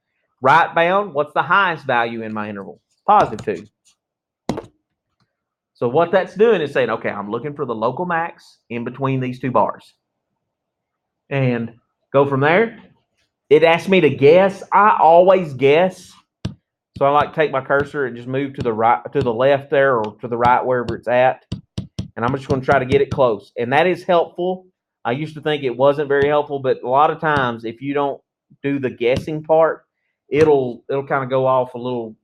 Right bound, what's the highest value in my interval? +2. So what that's doing is saying, okay, I'm looking for the local max in between these two bars. And go from there. It asked me to guess. I always guess. So I like to take my cursor and just move to the right, to the left there, or to the right, wherever it's at. And I'm just going to try to get it close. And that is helpful. I used to think it wasn't very helpful, but a lot of times if you don't do the guessing part, it'll kind of go off a little,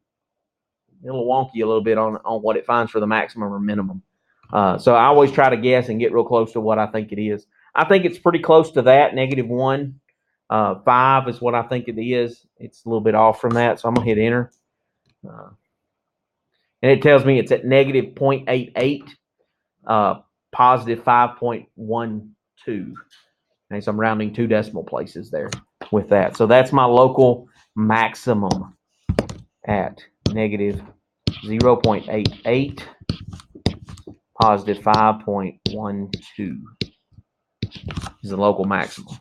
it'll wonky a little bit on what it finds for the maximum or minimum. So I always try to guess and get real close to what I think it is. I think it's pretty close to that. -1. 5 is what I think it is. It's a little bit off from that. So I'm going to hit enter. And it tells me it's at -0.88, +5.12. Okay, so I'm rounding 2 decimal places there with that. So that's my local maximum at -0.88, +5.12 is the local maximum.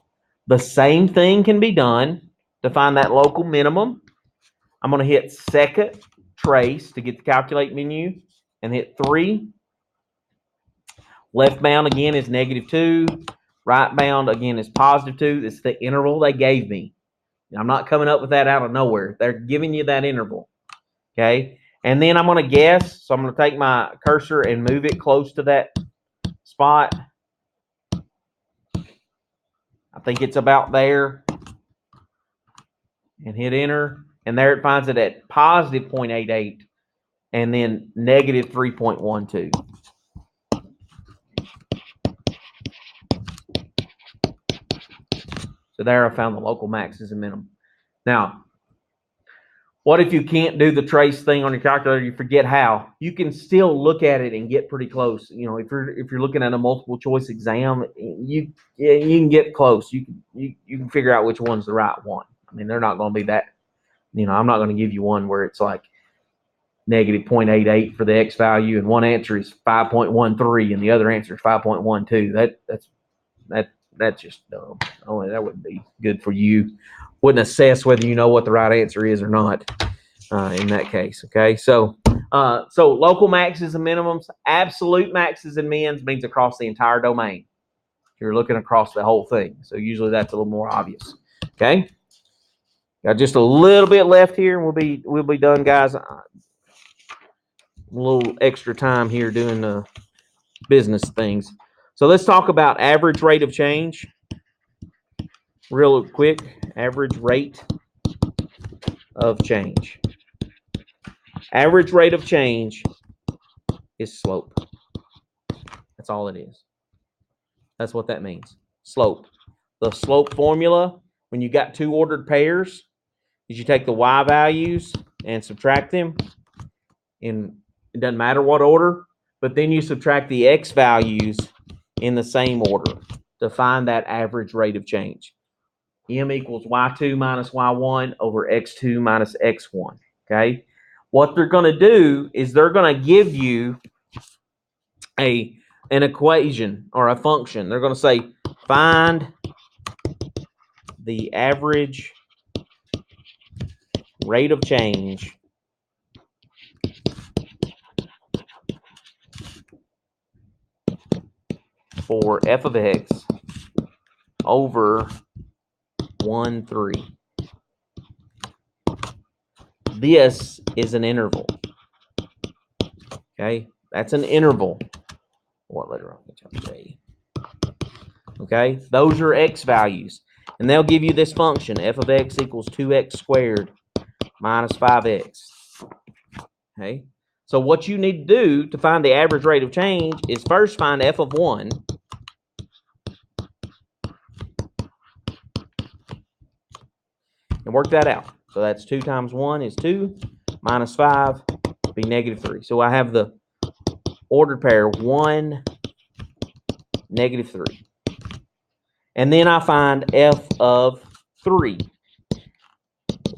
The same thing can be done to find that local minimum. I'm going to hit second trace to get the calculate menu and hit 3. Left bound again is -2. Right bound again is +2. It's the interval they gave me. I'm not coming up with that out of nowhere. They're giving you that interval. Okay. And then I'm going to guess. So I'm going to take my cursor and move it close to that spot. I think it's about there. And hit enter. And there it finds it at +0.88 and then -3.12. So there I found the local maxes and minimum. Now, what if you can't do the trace thing on your calculator? You forget how. You can still look at it and get pretty close. You know, if you're looking at a multiple choice exam, you can get close. You can figure out which one's the right one. I mean, they're not going to be that. You know, I'm not going to give you one where it's like negative 0.88 for the X value, and one answer is 5.13, and the other answer is 5.12. That's just dumb. Only that wouldn't be good for you. Wouldn't assess whether you know what the right answer is or not in that case. Okay, so local maxes and minimums, absolute maxes and mins means across the entire domain. You're looking across the whole thing, so usually that's a little more obvious. Okay, got just a little bit left here, and we'll be done, guys. A little extra time here doing the business things. So let's talk about average rate of change. Real quick, average rate of change. Average rate of change is slope. That's all it is. That's what that means. Slope. The slope formula, when you got two ordered pairs, is you take the y values and subtract them. It doesn't matter what order, but then you subtract the x values in the same order to find that average rate of change. M equals y2 minus y1 over x2 minus x1. Okay. What they're going to do is they're going to give you an equation or a function. They're going to say find the average rate of change for f of x over 1, 3. This is an interval. Okay, that's an interval. What letter? J. Okay, those are x values, and they'll give you this function: f of x equals 2x squared minus 5x. Okay, so what you need to do to find the average rate of change is first find f of 1. And work that out. So that's 2 times 1 is 2, minus 5 would be negative 3. So I have the ordered pair 1, negative 3. And then I find f of 3.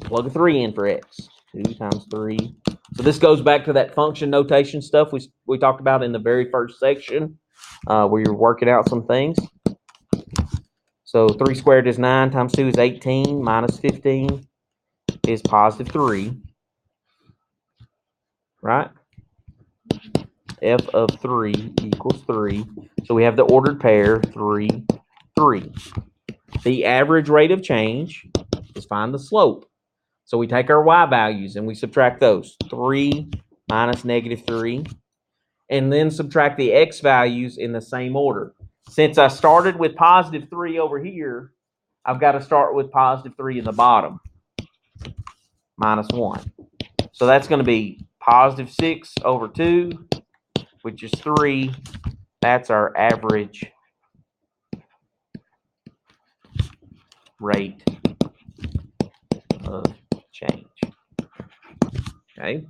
Plug a 3 in for x. 2 times 3. So this goes back to that function notation stuff we talked about in the very first section where you're working out some things. So 3 squared is 9 times 2 is 18 minus 15 is positive 3. Right? F of 3 equals 3. So we have the ordered pair 3, 3. The average rate of change is find the slope. So we take our y values and we subtract those. 3 minus negative 3. And then subtract the x values in the same order. Since I started with positive 3 over here, I've got to start with positive 3 in the bottom. Minus 1. So that's going to be positive 6 over 2, which is 3. That's our average rate of change. Okay.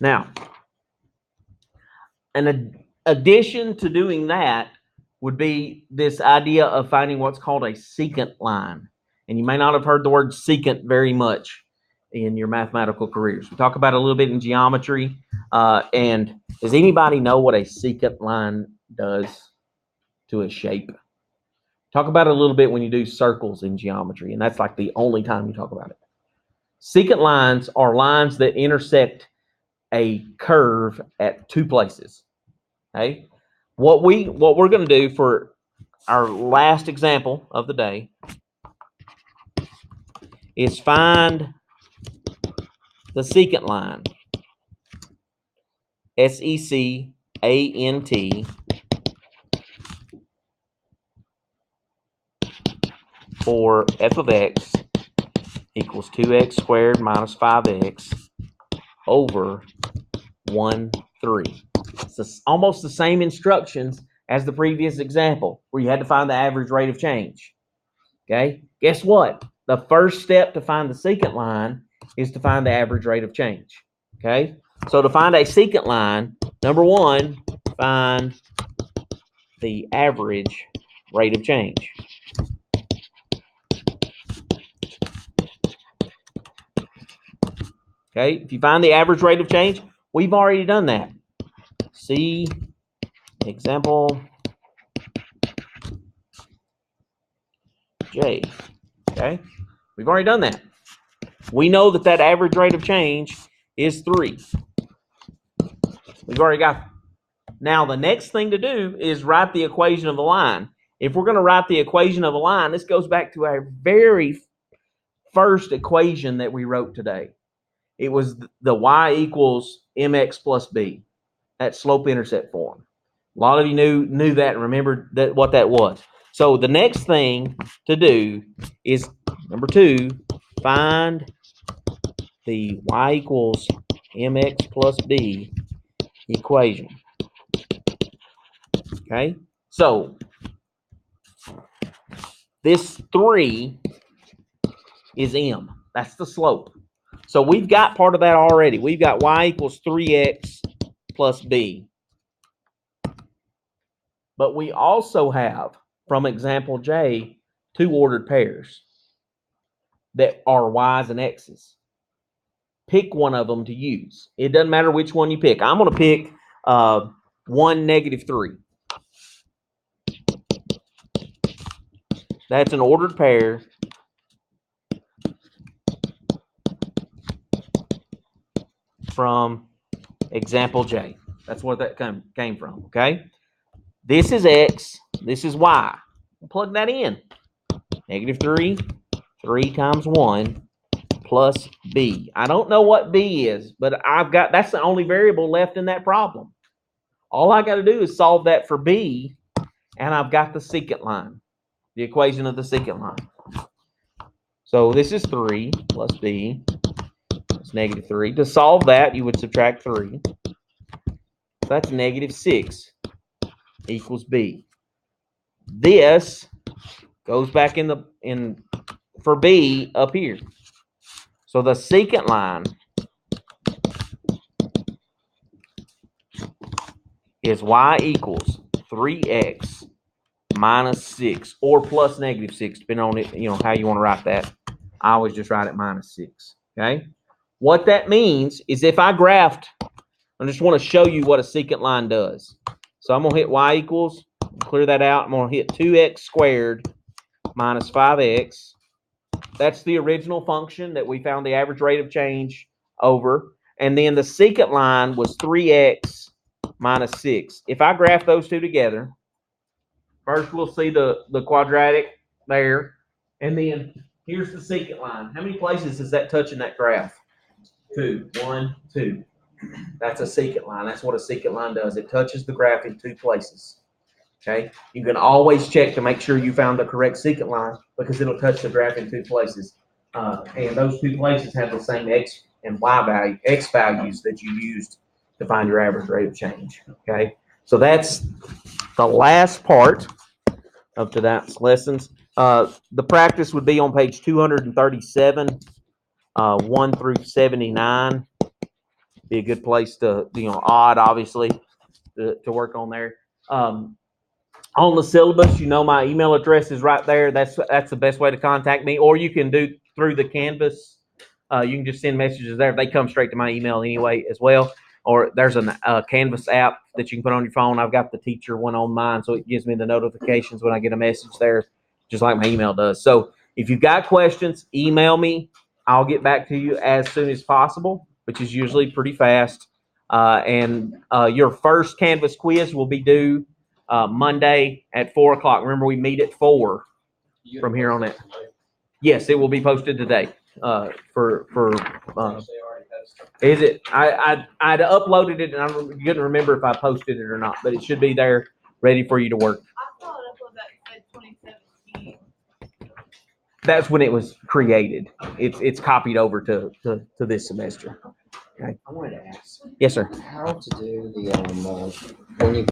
Now, an addition to doing that would be this idea of finding what's called a secant line. And you may not have heard the word secant very much in your mathematical careers. We talk about it a little bit in geometry. And does anybody know what a secant line does to a shape? Talk about it a little bit when you do circles in geometry, and that's like the only time you talk about it. Secant lines are lines that intersect a curve at two places. Okay? What we're going to do for our last example of the day is find the secant line. secant for f of x equals 2x squared minus 5x over 1, 3. It's almost the same instructions as the previous example where you had to find the average rate of change. Okay, guess what? The first step to find the secant line is to find the average rate of change. Okay, so to find a secant line, number one, find the average rate of change. Okay, if you find the average rate of change, we've already done that. See example J. Okay, we've already done that. We know that that average rate of change is 3. We've already got that. Now, the next thing to do is write the equation of the line. If we're going to write the equation of a line, this goes back to our very first equation that we wrote today. It was the y equals mx plus b, that slope-intercept form. A lot of you knew that and remembered that what that was. So the next thing to do is, number 2, find the y equals mx plus b equation. Okay, so this 3 is m. That's the slope. So we've got part of that already. We've got y equals 3x plus b. But we also have, from example J, 2 ordered pairs that are y's and x's. Pick one of them to use. It doesn't matter which one you pick. I'm going to pick 1, -3. That's an ordered pair from example J. That's what that came from, okay? This is x, this is y. Plug that in. -3, 3 times 1 plus b. I don't know what b is, but that's the only variable left in that problem. All I got to do is solve that for b, and I've got the secant line, the equation of the secant line. So this is 3 plus b. It's -3. To solve that, you would subtract 3. So that's -6 equals b. This goes back in for b up here. So the secant line is y equals 3x minus 6 or plus -6, depending on it, how you want to write that. I always just write it -6. Okay. What that means is if I graphed, I just want to show you what a secant line does. So I'm going to hit y equals, clear that out. I'm going to hit 2x squared minus 5x. That's the original function that we found the average rate of change over. And then the secant line was 3x minus 6. If I graph those two together, first we'll see the quadratic there. And then here's the secant line. How many places does that touch in that graph? 2. 1, 2. That's a secant line. That's what a secant line does. It touches the graph in 2 places. Okay, you can always check to make sure you found the correct secant line because it'll touch the graph in 2 places. And those 2 places have the same x and y value, x values that you used to find your average rate of change. Okay, so that's the last part of tonight's lessons. The practice would be on page 237, 1 through 79. Be a good place to, odd, obviously, to work on there. On the syllabus, my email address is right there. That's the best way to contact me. Or you can do through the Canvas. You can just send messages there. They come straight to my email anyway as well. Or there's a Canvas app that you can put on your phone. I've got the teacher one on mine, so it gives me the notifications when I get a message there, just like my email does. So if you've got questions, email me. I'll get back to you as soon as possible, which is usually pretty fast. And your first Canvas quiz will be due Monday at 4 o'clock. Remember, we meet at 4 from here on out. Yes, it will be posted today. Is it? I'd uploaded it and I couldn't remember if I posted it or not, but it should be there ready for you to work. I saw it upload that said 2017. That's when it was created. It's copied over to this semester. Okay. I wanted to ask. Yes, sir. How to do the when you